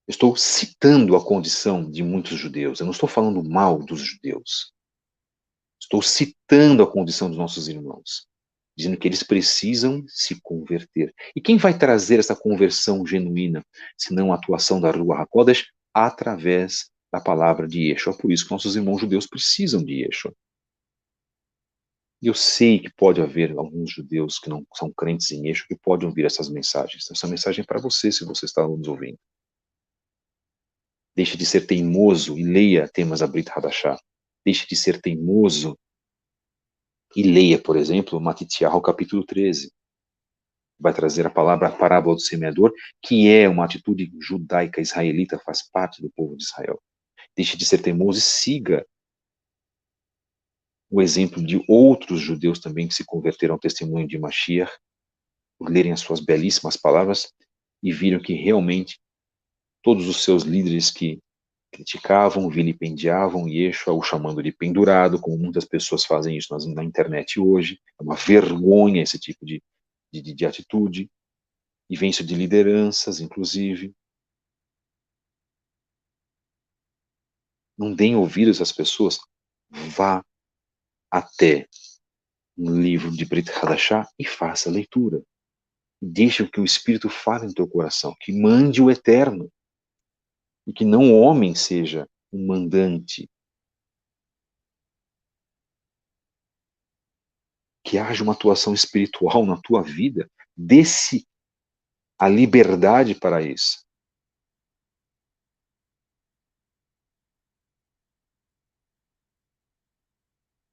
Estou citando a condição de muitos judeus. Eu não estou falando mal dos judeus. Estou citando a condição dos nossos irmãos, dizendo que eles precisam se converter. E quem vai trazer essa conversão genuína, se não a atuação da Ruach HaKodesh, através da palavra de Yeshua? Por isso que nossos irmãos judeus precisam de Yeshua. E eu sei que pode haver alguns judeus que não são crentes em Yeshua que podem ouvir essas mensagens. Essa mensagem é para você, se você está nos ouvindo. Deixe de ser teimoso e leia temas da Brit Hadashah. Deixe de ser teimoso e leia, por exemplo, Matityahu capítulo 13. Vai trazer a palavra a parábola do semeador, que é uma atitude judaica israelita, faz parte do povo de Israel. Deixe de ser teimoso e siga o exemplo de outros judeus também que se converteram ao testemunho de Mashiach, por lerem as suas belíssimas palavras e viram que realmente todos os seus líderes que criticavam, vilipendiavam Yeshua, o chamando de pendurado, como muitas pessoas fazem isso na internet hoje. É uma vergonha esse tipo de atitude. E vem isso de lideranças, inclusive. Não deem ouvidos às pessoas. Vá até um livro de Brit Hadashah e faça a leitura. Deixe que o Espírito fale no teu coração, que mande o Eterno. E que não o homem seja um mandante. Que haja uma atuação espiritual na tua vida. Dê-se a liberdade para isso.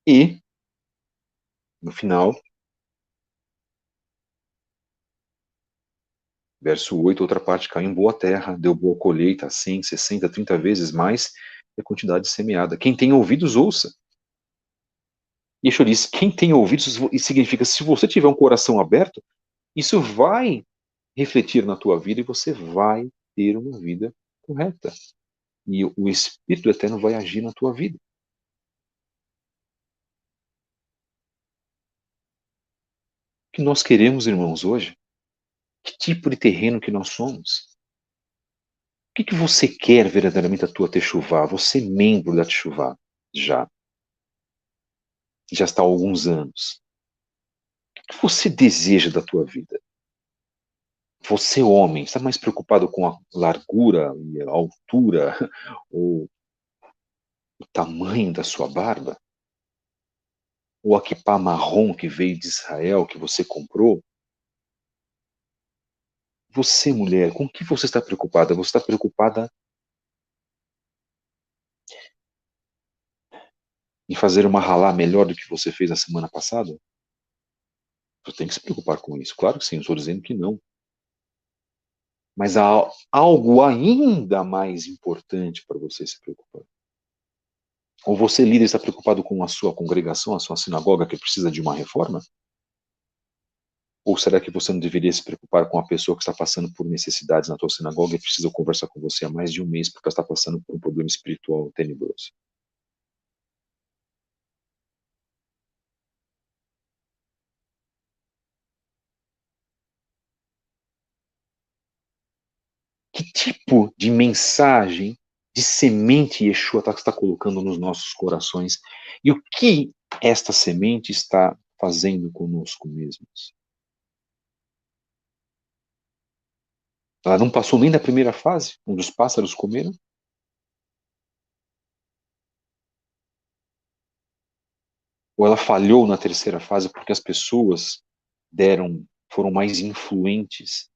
E, no final, verso 8, outra parte, caiu em boa terra, deu boa colheita, 100, 60, 30 vezes mais a quantidade semeada. Quem tem ouvidos, ouça. E Yeshua diz, quem tem ouvidos, isso significa, se você tiver um coração aberto, isso vai refletir na tua vida e você vai ter uma vida correta. E o Espírito Eterno vai agir na tua vida. O que nós queremos, irmãos, hoje? Que tipo de terreno que nós somos? O que você quer verdadeiramente da tua techuvá? Você é membro da techuvá já está há alguns anos. O que você deseja da tua vida? Você, homem, está mais preocupado com a largura e a altura ou o tamanho da sua barba? Ou a quipá marrom que veio de Israel, que você comprou? Você, mulher, com o que você está preocupada? Você está preocupada em fazer uma halá melhor do que você fez na semana passada? Você tem que se preocupar com isso. Claro que sim, não estou dizendo que não. Mas há algo ainda mais importante para você se preocupar. Ou você, líder, está preocupado com a sua congregação, a sua sinagoga que precisa de uma reforma? Ou será que você não deveria se preocupar com a pessoa que está passando por necessidades na tua sinagoga e precisa conversar com você há mais de um mês porque ela está passando por um problema espiritual tenebroso? Que tipo de mensagem, de semente Yeshua está colocando nos nossos corações? E o que esta semente está fazendo conosco mesmos? Ela não passou nem da primeira fase, onde os pássaros comeram? Ou ela falhou na terceira fase porque as pessoas foram mais influentes?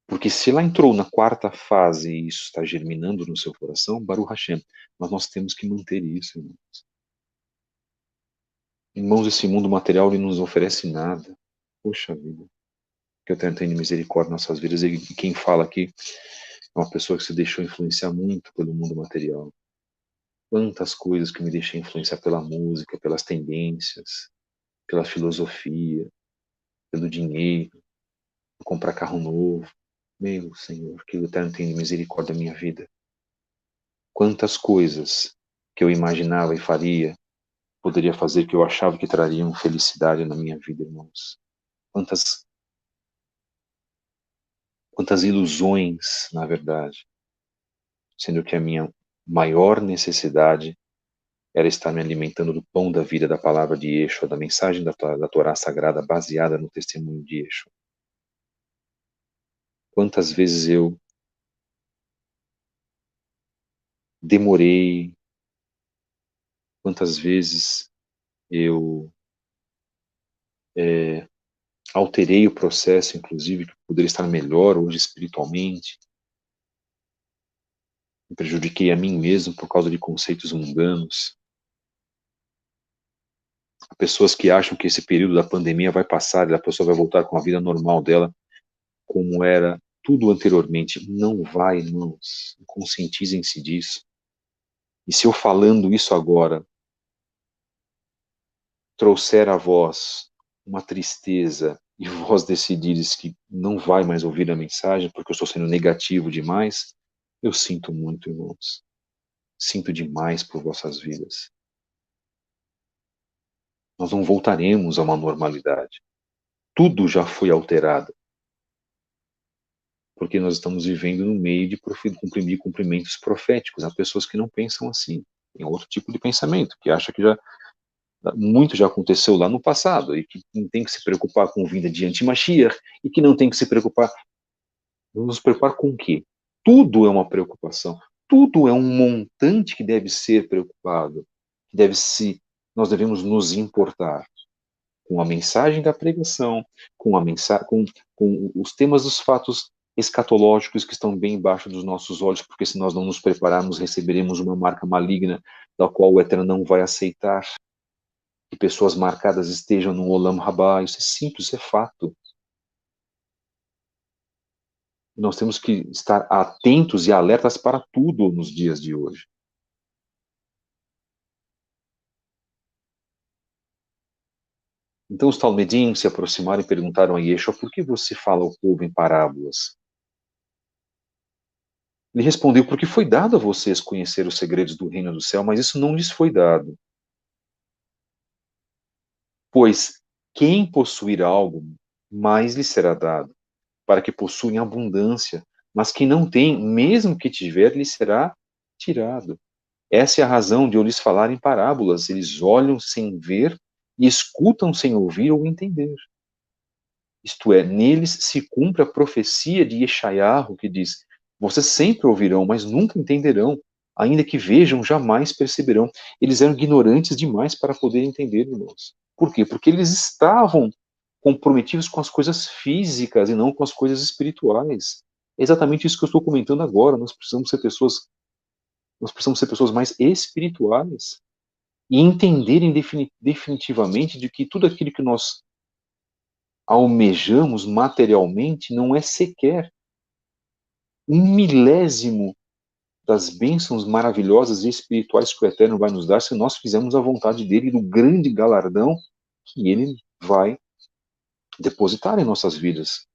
Porque se ela entrou na quarta fase e isso está germinando no seu coração, Baruch Hashem, mas nós temos que manter isso, irmãos. Irmãos, esse mundo material ele não nos oferece nada. Poxa vida, que eu tenha misericórdia nas nossas vidas. E quem fala aqui é uma pessoa que se deixou influenciar muito pelo mundo material. Quantas coisas que eu me deixei influenciar pela música, pelas tendências, pela filosofia, pelo dinheiro, por comprar carro novo. Meu Senhor, que o Eterno tenha misericórdia da minha vida. Quantas coisas que eu imaginava e faria poderia fazer que eu achava que trariam felicidade na minha vida, irmãos. Quantas, quantas ilusões, na verdade, sendo que a minha maior necessidade era estar me alimentando do pão da vida, da palavra de Yeshua, da mensagem da Torá Sagrada baseada no testemunho de Yeshua. Quantas vezes eu demorei, quantas vezes eu alterei o processo, inclusive, que poderia estar melhor hoje espiritualmente, me prejudiquei a mim mesmo por causa de conceitos mundanos. Há pessoas que acham que esse período da pandemia vai passar e a pessoa vai voltar com a vida normal dela, como era tudo anteriormente. Não vai, irmãos. Conscientizem-se disso. E se eu falando isso agora trouxer a vós uma tristeza e vós decidires que não vai mais ouvir a mensagem porque eu estou sendo negativo demais, eu sinto muito, irmãos. Sinto demais por vossas vidas. Nós não voltaremos a uma normalidade. Tudo já foi alterado, porque nós estamos vivendo no meio de cumprir cumprimentos proféticos. Há pessoas que não pensam assim. Tem outro tipo de pensamento, que acha que muito já aconteceu lá no passado, e que não tem que se preocupar com vinda de anti-Mashiach, e que não tem que se preocupar. Nos preocupar com o quê? Tudo é uma preocupação. Tudo é um montante que deve ser preocupado, que nós devemos nos importar com a mensagem da pregação, com os temas dos fatos escatológicos que estão bem embaixo dos nossos olhos, porque se nós não nos prepararmos, receberemos uma marca maligna, da qual o Eterno não vai aceitar que pessoas marcadas estejam no Olam Rabá. Isso é simples, isso é fato. Nós temos que estar atentos e alertas para tudo nos dias de hoje. Então os talmidim se aproximaram e perguntaram a Yeshua: por que você fala ao povo em parábolas? Ele respondeu: porque foi dado a vocês conhecer os segredos do reino do céu, mas isso não lhes foi dado. Pois quem possuir algo, mais lhe será dado, para que possua em abundância. Mas quem não tem, mesmo que tiver, lhe será tirado. Essa é a razão de eu lhes falar em parábolas. Eles olham sem ver e escutam sem ouvir ou entender. Isto é, neles se cumpre a profecia de Yeshayahu, que diz: vocês sempre ouvirão, mas nunca entenderão. Ainda que vejam, jamais perceberão. Eles eram ignorantes demais para poder entender, irmãos. Por quê? Porque eles estavam comprometidos com as coisas físicas e não com as coisas espirituais. É exatamente isso que eu estou comentando agora. Nós precisamos ser pessoas mais espirituais e entenderem definitivamente de que tudo aquilo que nós almejamos materialmente não é sequer um milésimo das bênçãos maravilhosas e espirituais que o Eterno vai nos dar se nós fizermos a vontade dele e do grande galardão que ele vai depositar em nossas vidas.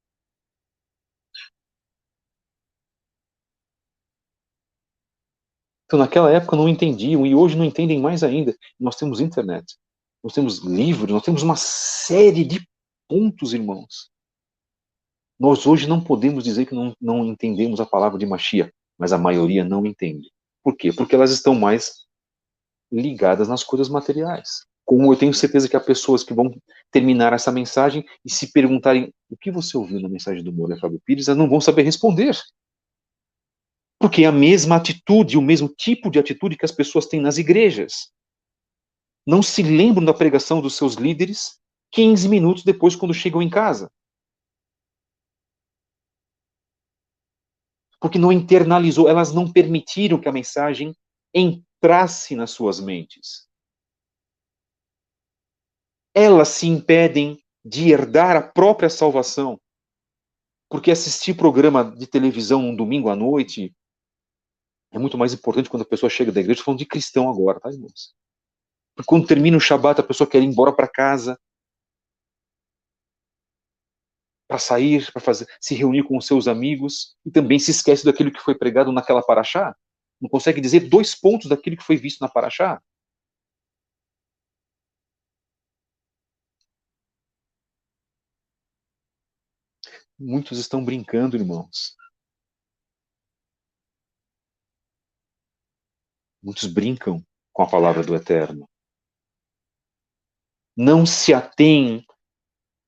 Então, naquela época não entendiam e hoje não entendem mais ainda. Nós temos internet, nós temos livros, nós temos uma série de pontos, irmãos. Nós hoje não podemos dizer que não entendemos a palavra de Mashiach, mas a maioria não entende. Por quê? Porque elas estão mais ligadas nas coisas materiais. Como eu tenho certeza que há pessoas que vão terminar essa mensagem e se perguntarem o que você ouviu na mensagem do Moura Fábio Pires, elas não vão saber responder. Porque é a mesma atitude, o mesmo tipo de atitude que as pessoas têm nas igrejas. Não se lembram da pregação dos seus líderes 15 minutos depois, quando chegam em casa. Porque não internalizou, elas não permitiram que a mensagem entrasse nas suas mentes. Elas se impedem de herdar a própria salvação. Porque assistir programa de televisão um domingo à noite é muito mais importante quando a pessoa chega da igreja, falando de cristão agora, tá, irmãos? Porque quando termina o Shabat, a pessoa quer ir embora para casa, para sair, para se reunir com os seus amigos, e também se esquece daquilo que foi pregado naquela paraxá. Não consegue dizer 2 pontos daquilo que foi visto na paraxá. Muitos estão brincando, irmãos. Muitos brincam com a palavra do Eterno. Não se atêm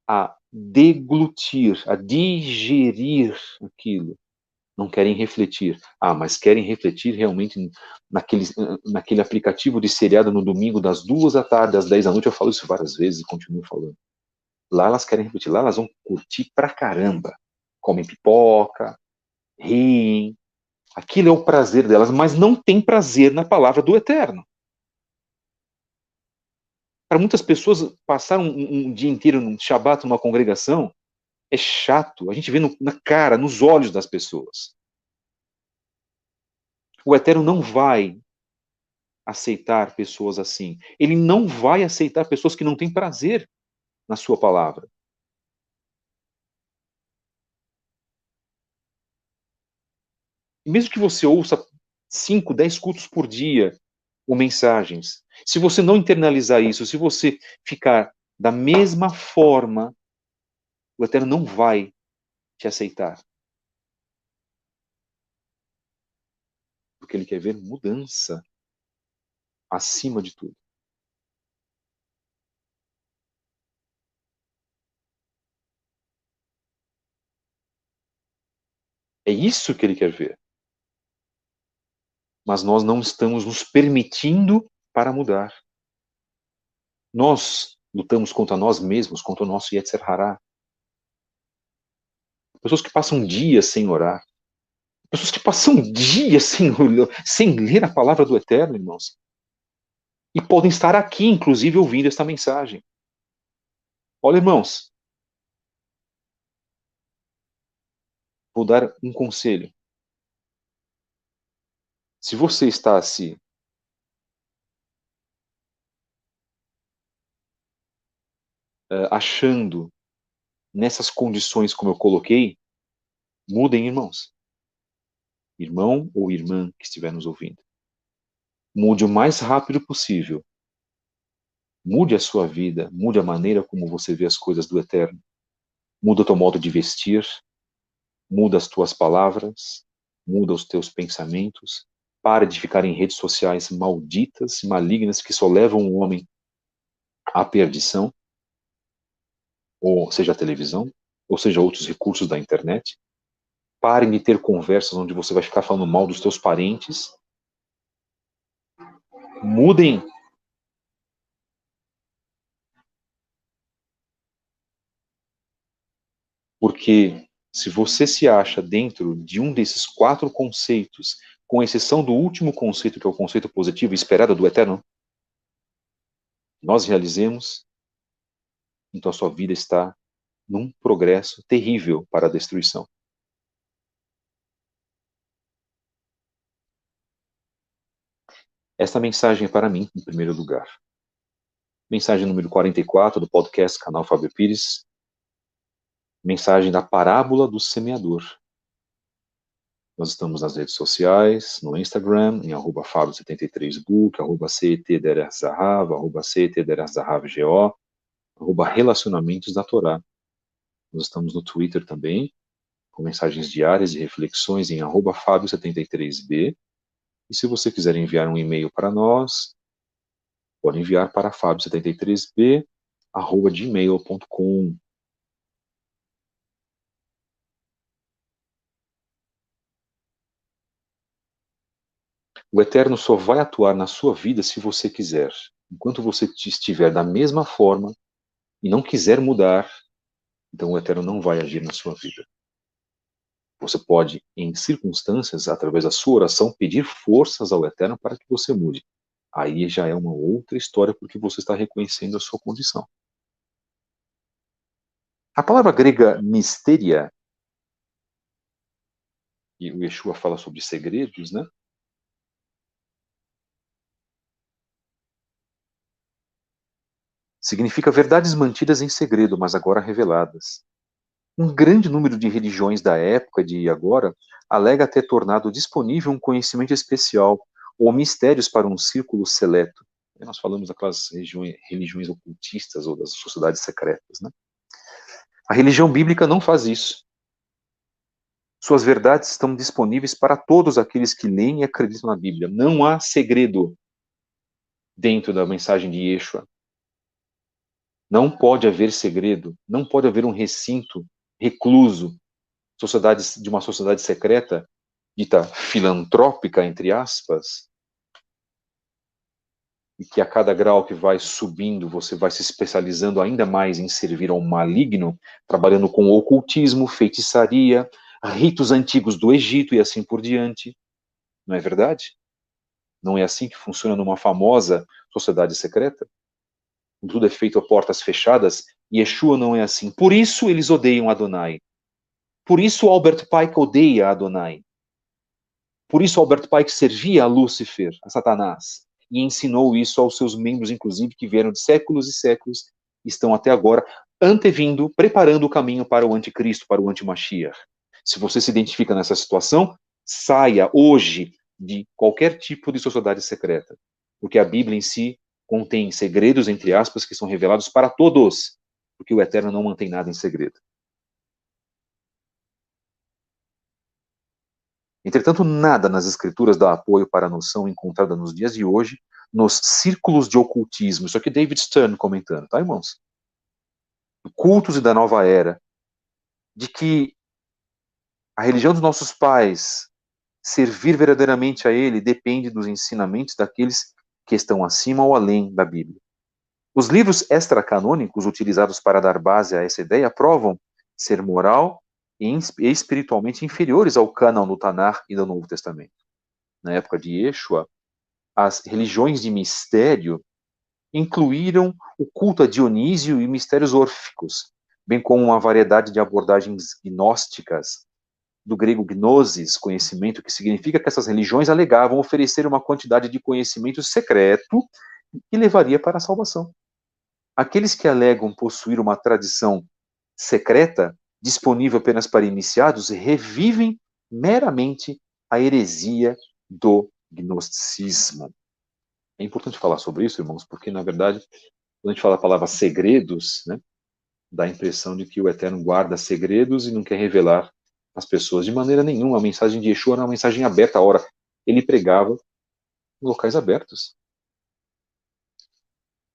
a deglutir, a digerir aquilo. Não querem refletir. Ah, mas querem refletir realmente naquele aplicativo de seriado no domingo, das 2 da tarde às 10 da noite. Eu falo isso várias vezes e continuo falando. Lá elas querem refletir, lá elas vão curtir pra caramba. Comem pipoca, riem. Aquilo é o prazer delas, mas não tem prazer na palavra do Eterno. Para muitas pessoas, passar um dia inteiro num Shabat, numa congregação, é chato. A gente vê na cara, nos olhos das pessoas. O Eterno não vai aceitar pessoas assim. Ele não vai aceitar pessoas que não têm prazer na sua palavra. E mesmo que você ouça 5, 10 cultos por dia, ou mensagens, se você não internalizar isso, se você ficar da mesma forma, o Eterno não vai te aceitar. Porque ele quer ver mudança acima de tudo. É isso que ele quer ver. Mas nós não estamos nos permitindo para mudar. Nós lutamos contra nós mesmos, contra o nosso Yetzer Hará. Pessoas que passam dias sem orar. Pessoas que passam dias sem ler a palavra do Eterno, irmãos. E podem estar aqui, inclusive, ouvindo esta mensagem. Olha, irmãos, vou dar um conselho. Se você está se achando nessas condições como eu coloquei, mudem, irmãos. Irmão ou irmã que estiver nos ouvindo. Mude o mais rápido possível. Mude a sua vida, mude a maneira como você vê as coisas do Eterno. Muda o teu modo de vestir, muda as tuas palavras, muda os teus pensamentos. Pare de ficar em redes sociais malditas, malignas, que só levam o homem à perdição, ou seja, a televisão. ou seja, outros recursos da internet. Parem de ter conversas onde você vai ficar falando mal dos teus parentes. Mudem. Porque se você se acha dentro de um desses 4 conceitos, com exceção do último conceito, que é o conceito positivo, esperado do eterno, nós realizemos, então a sua vida está num progresso terrível para a destruição. Esta mensagem é para mim, em primeiro lugar. Mensagem número 44 do podcast Canal Fábio Pires. Mensagem da parábola do semeador. Nós estamos nas redes sociais, no Instagram, em @fabio73book, @cetderazzahav, @cetderazzahavgo, @relacionamentos da Torá. Nós estamos no Twitter também, com mensagens diárias e reflexões em @fabio73b. E se você quiser enviar um e-mail para nós, pode enviar para fabio73b@gmail.com. O Eterno só vai atuar na sua vida se você quiser. Enquanto você estiver da mesma forma e não quiser mudar, então o Eterno não vai agir na sua vida. Você pode, em circunstâncias, através da sua oração, pedir forças ao Eterno para que você mude. Aí já é uma outra história, porque você está reconhecendo a sua condição. A palavra grega misteria, e o Yeshua fala sobre segredos, né? Significa verdades mantidas em segredo, mas agora reveladas. Um grande número de religiões da época de agora alega ter tornado disponível um conhecimento especial ou mistérios para um círculo seleto. E nós falamos daquelas religiões ocultistas ou das sociedades secretas, né? A religião bíblica não faz isso. Suas verdades estão disponíveis para todos aqueles que leem e acreditam na Bíblia. Não há segredo dentro da mensagem de Yeshua. Não pode haver segredo, não pode haver um recinto recluso, de uma sociedade secreta, dita filantrópica, entre aspas, e que a cada grau que vai subindo, você vai se especializando ainda mais em servir ao maligno, trabalhando com ocultismo, feitiçaria, ritos antigos do Egito e assim por diante. Não é verdade? Não é assim que funciona numa famosa sociedade secreta? Tudo é feito a portas fechadas, e Yeshua não é assim. Por isso eles odeiam Adonai. Por isso Albert Pike odeia Adonai. Por isso Albert Pike servia a Lúcifer, a Satanás, e ensinou isso aos seus membros, inclusive, que vieram de séculos e séculos, e estão até agora antevindo, preparando o caminho para o anticristo, para o antimashiach. Se você se identifica nessa situação, saia hoje de qualquer tipo de sociedade secreta, porque a Bíblia em si contém segredos, entre aspas, que são revelados para todos, porque o Eterno não mantém nada em segredo. Entretanto, nada nas escrituras dá apoio para a noção encontrada nos dias de hoje nos círculos de ocultismo. Isso aqui é David Stern comentando, tá, irmãos? Cultos e da nova era, de que a religião dos nossos pais, servir verdadeiramente a ele, depende dos ensinamentos daqueles que estão acima ou além da Bíblia. Os livros extracanônicos utilizados para dar base a essa ideia provam ser moral e espiritualmente inferiores ao cânon do Tanar e do Novo Testamento. Na época de Yeshua, as religiões de mistério incluíram o culto a Dionísio e mistérios órficos, bem como uma variedade de abordagens gnósticas, do grego gnosis, conhecimento, que significa que essas religiões alegavam oferecer uma quantidade de conhecimento secreto que levaria para a salvação. Aqueles que alegam possuir uma tradição secreta, disponível apenas para iniciados, revivem meramente a heresia do gnosticismo. É importante falar sobre isso, irmãos, porque, na verdade, quando a gente fala a palavra segredos, né, dá a impressão de que o Eterno guarda segredos e não quer revelar às pessoas de maneira nenhuma. A mensagem de Yeshua era uma mensagem aberta. Ora, ele pregava em locais abertos.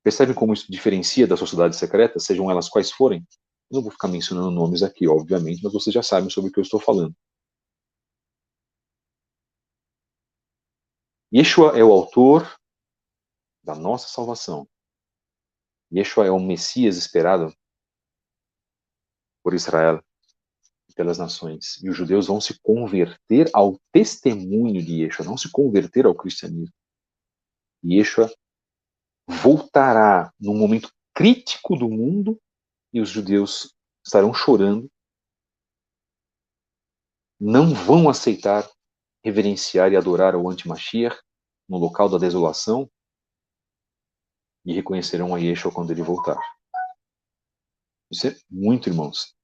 Percebem como isso diferencia da sociedade secreta, sejam elas quais forem? Eu não vou ficar mencionando nomes aqui, obviamente, mas vocês já sabem sobre o que eu estou falando. Yeshua é o autor da nossa salvação. Yeshua é o Messias esperado por Israel e pelas nações. E os judeus vão se converter ao testemunho de Yeshua, não se converter ao cristianismo. Yeshua voltará num momento crítico do mundo e os judeus estarão chorando, não vão aceitar reverenciar e adorar o anti-Mashiach no local da desolação e reconhecerão a Yeshua quando ele voltar. Isso é muito, irmãos.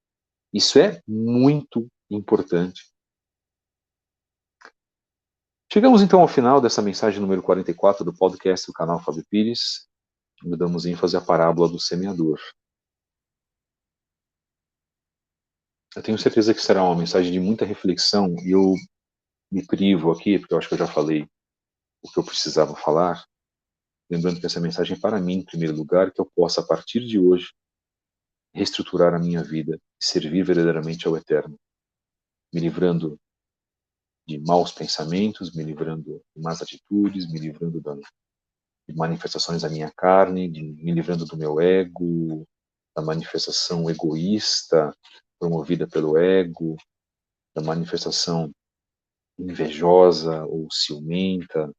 Isso é muito importante. Chegamos então ao final dessa mensagem número 44 do podcast do canal Fábio Pires, onde damos ênfase à parábola do semeador. Eu tenho certeza que será uma mensagem de muita reflexão e eu me privo aqui, porque eu acho que eu já falei o que eu precisava falar, lembrando que essa mensagem é para mim, em primeiro lugar, que eu possa, a partir de hoje, reestruturar a minha vida e servir verdadeiramente ao Eterno, me livrando de maus pensamentos, me livrando de más atitudes, me livrando de manifestações da minha carne, me livrando do meu ego, da manifestação egoísta promovida pelo ego, da manifestação invejosa ou ciumenta,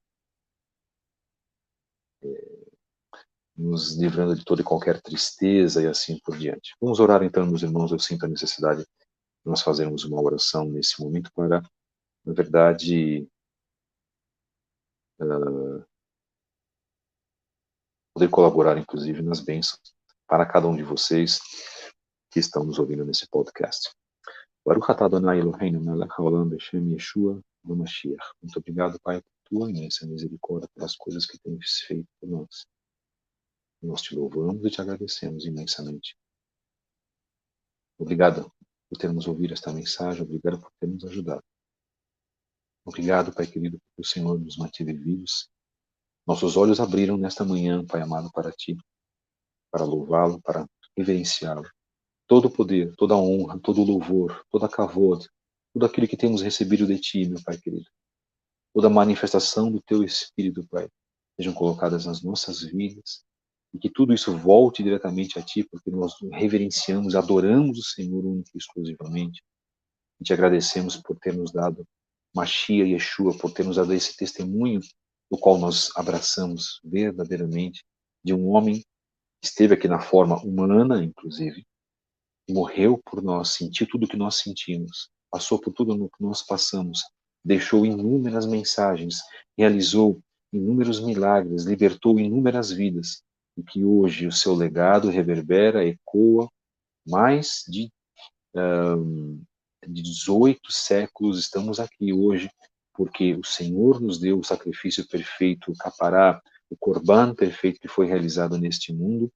nos livrando de toda e qualquer tristeza e assim por diante. Vamos orar então, meus irmãos. Eu sinto a necessidade de nós fazermos uma oração nesse momento para, na verdade, poder colaborar, inclusive, nas bênçãos para cada um de vocês que estão nos ouvindo nesse podcast. Baruch atah Adonai Eloheinu melech haolam b'shem Yeshua HaMashiach. Muito obrigado, Pai, por tua imensa misericórdia, pelas coisas que tens feito por nós. Nós te louvamos e te agradecemos imensamente. Obrigado por termos ouvido esta mensagem, obrigado por ter nos ajudado. Obrigado, Pai querido, porque o Senhor nos manteve vivos. Nossos olhos abriram nesta manhã, Pai amado, para Ti, para louvá-lo, para reverenciá-lo. Todo o poder, toda a honra, todo o louvor, toda a kavod, tudo aquilo que temos recebido de Ti, meu Pai querido. Toda a manifestação do Teu Espírito, Pai, sejam colocadas nas nossas vidas e que tudo isso volte diretamente a Ti, porque nós reverenciamos, adoramos o Senhor único e exclusivamente. E te agradecemos por ter nos dado Mashiach Yeshua, por ter nos dado esse testemunho do qual nós abraçamos verdadeiramente, de um homem que esteve aqui na forma humana, inclusive, morreu por nós, sentiu tudo o que nós sentimos, passou por tudo o que nós passamos, deixou inúmeras mensagens, realizou inúmeros milagres, libertou inúmeras vidas, e que hoje o seu legado reverbera, ecoa mais de 18 séculos. Estamos aqui hoje porque o Senhor nos deu o sacrifício perfeito, o capará, o corban perfeito que foi realizado neste mundo,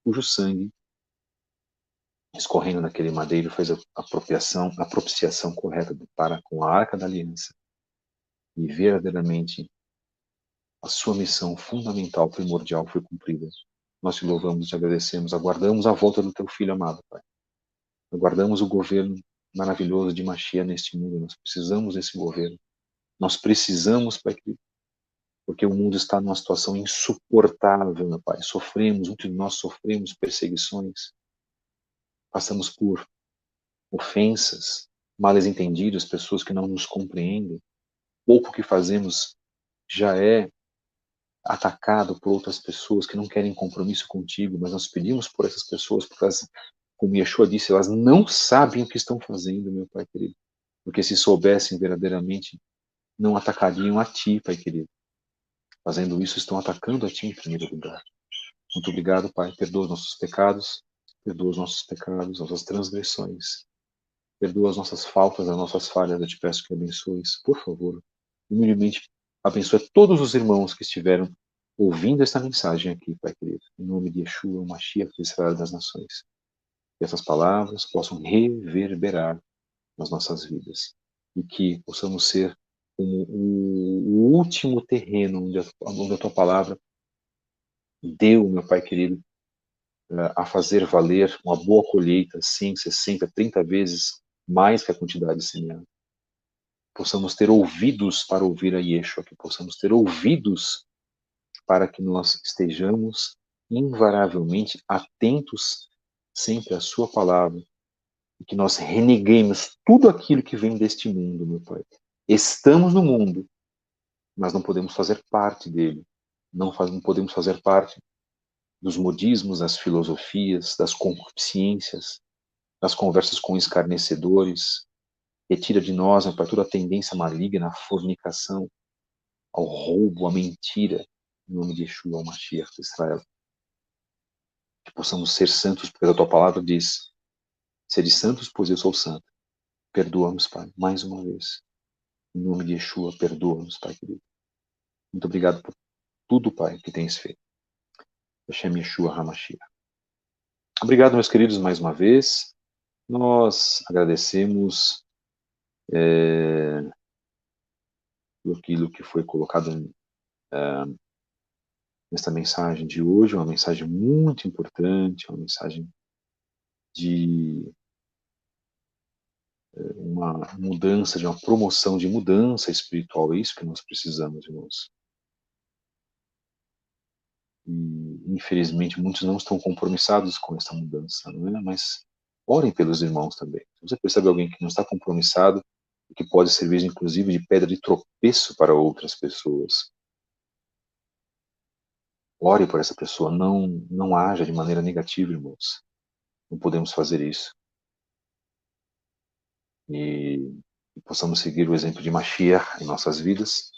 cujo sangue, escorrendo naquele madeiro, fez a propiciação correta para com a Arca da Aliança. E verdadeiramente a sua missão fundamental, primordial, foi cumprida. Nós te louvamos e te agradecemos. Aguardamos a volta do teu Filho amado, Pai. Aguardamos o governo maravilhoso de Mashiach neste mundo. Nós precisamos desse governo. Nós precisamos, Pai querido, porque o mundo está numa situação insuportável, meu Pai. Sofremos, muitos de nós sofremos perseguições, passamos por ofensas, males entendidos, pessoas que não nos compreendem. Pouco que fazemos já é atacado por outras pessoas que não querem compromisso contigo, mas nós pedimos por essas pessoas, porque elas, como Yeshua disse, elas não sabem o que estão fazendo, meu Pai querido. Porque se soubessem verdadeiramente, não atacariam a Ti, Pai querido. Fazendo isso, estão atacando a Ti em primeiro lugar. Muito obrigado, Pai. Perdoa os nossos pecados, perdoa os nossos pecados, nossas transgressões. Perdoa as nossas faltas, as nossas falhas. Eu te peço que abençoes, por favor. Humildemente, abençoe todos os irmãos que estiveram ouvindo esta mensagem aqui, Pai querido. Em nome de Yeshua, o Mashiach, o Israel das Nações. Que essas palavras possam reverberar nas nossas vidas. E que possamos ser como o último terreno onde a Tua palavra deu, meu Pai querido, a fazer valer uma boa colheita, 100, 60, 30 vezes mais que a quantidade semeada. Possamos ter ouvidos para ouvir a Yeshua, que possamos ter ouvidos para que nós estejamos invariavelmente atentos sempre à sua palavra e que nós reneguemos tudo aquilo que vem deste mundo, meu Pai. Estamos no mundo, mas não podemos fazer parte dele. Não podemos fazer parte dos modismos, das filosofias, das concupiscências, das conversas com escarnecedores. Retira de nós, meu Pai, toda a tendência maligna, à fornicação, ao roubo, à mentira, em nome de Yeshua, ao Mashiach de Israel. Que possamos ser santos, porque a tua palavra diz: sede santos, pois eu sou santo. Perdoa-nos, Pai, mais uma vez. Em nome de Yeshua, perdoa-nos, Pai querido. Muito obrigado por tudo, Pai, que tens feito. Hashem Yeshua HaMashiach. Obrigado, meus queridos, mais uma vez. Nós agradecemos por aquilo que foi colocado nesta mensagem de hoje, uma mensagem muito importante, uma mensagem de uma mudança, de uma promoção de mudança espiritual. É isso que nós precisamos, irmãos. E, infelizmente, muitos não estão compromissados com essa mudança, não é? Mas orem pelos irmãos também. Se você percebe alguém que não está compromissado, e que pode servir, inclusive, de pedra de tropeço para outras pessoas, ore por essa pessoa. Não haja de maneira negativa, irmãos. Não podemos fazer isso. E possamos seguir o exemplo de Mashiach em nossas vidas,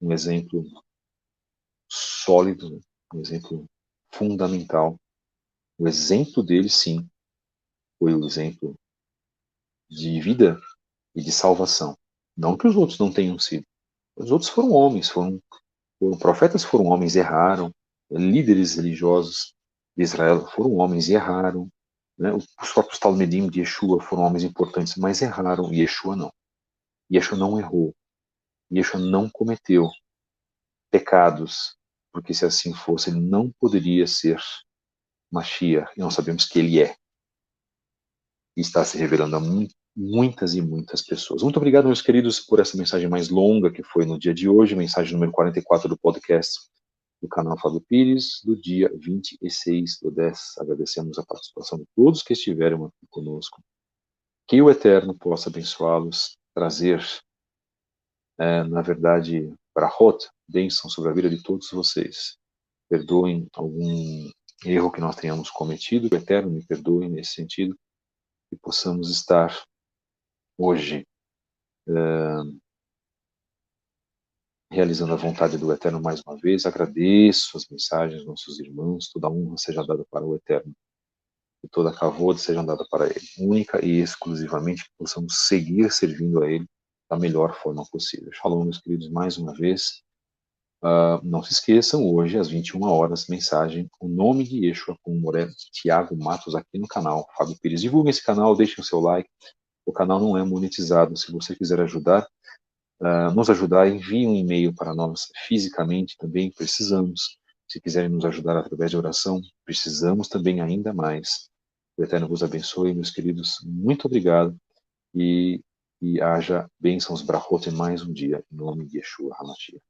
um exemplo sólido, né? Um exemplo fundamental. O exemplo dele, sim, foi o exemplo de vida e de salvação. Não que os outros não tenham sido. Os outros foram homens, foram profetas, foram homens e erraram. Líderes religiosos de Israel foram homens e erraram. Né? Os próprios Talmidim de Yeshua foram homens importantes, mas erraram. E Yeshua não. Yeshua não errou. Yeshua não cometeu pecados, porque se assim fosse, ele não poderia ser Mashiach. E nós sabemos que ele é. E está se revelando a muitas e muitas pessoas. Muito obrigado, meus queridos, por essa mensagem mais longa que foi no dia de hoje, mensagem número 44 do podcast do canal Fábio Pires, do dia 26/10. Agradecemos a participação de todos que estiveram aqui conosco. Que o Eterno possa abençoá-los, trazer, na verdade, brachot, bênção sobre a vida de todos vocês. Perdoem algum erro que nós tenhamos cometido, que o Eterno me perdoe nesse sentido, e possamos estar hoje realizando a vontade do Eterno mais uma vez. Agradeço as mensagens dos nossos irmãos, toda a honra seja dada para o Eterno e toda a kavod seja dada para Ele, única e exclusivamente que possamos seguir servindo a Ele da melhor forma possível. Shalom, meus queridos, mais uma vez. Não se esqueçam, hoje às 21 horas, mensagem O Nome de Yeshua com o Moré Tiago Matos aqui no canal Fábio Pires. Divulguem esse canal, deixem o seu like. O canal não é monetizado. Se você quiser ajudar, nos ajudar, envie um e-mail para nós fisicamente também, precisamos. Se quiserem nos ajudar através de oração, precisamos também ainda mais. O Eterno vos abençoe, meus queridos. Muito obrigado e haja bênçãos brachot em mais um dia, em nome de Yeshua HaMashiach.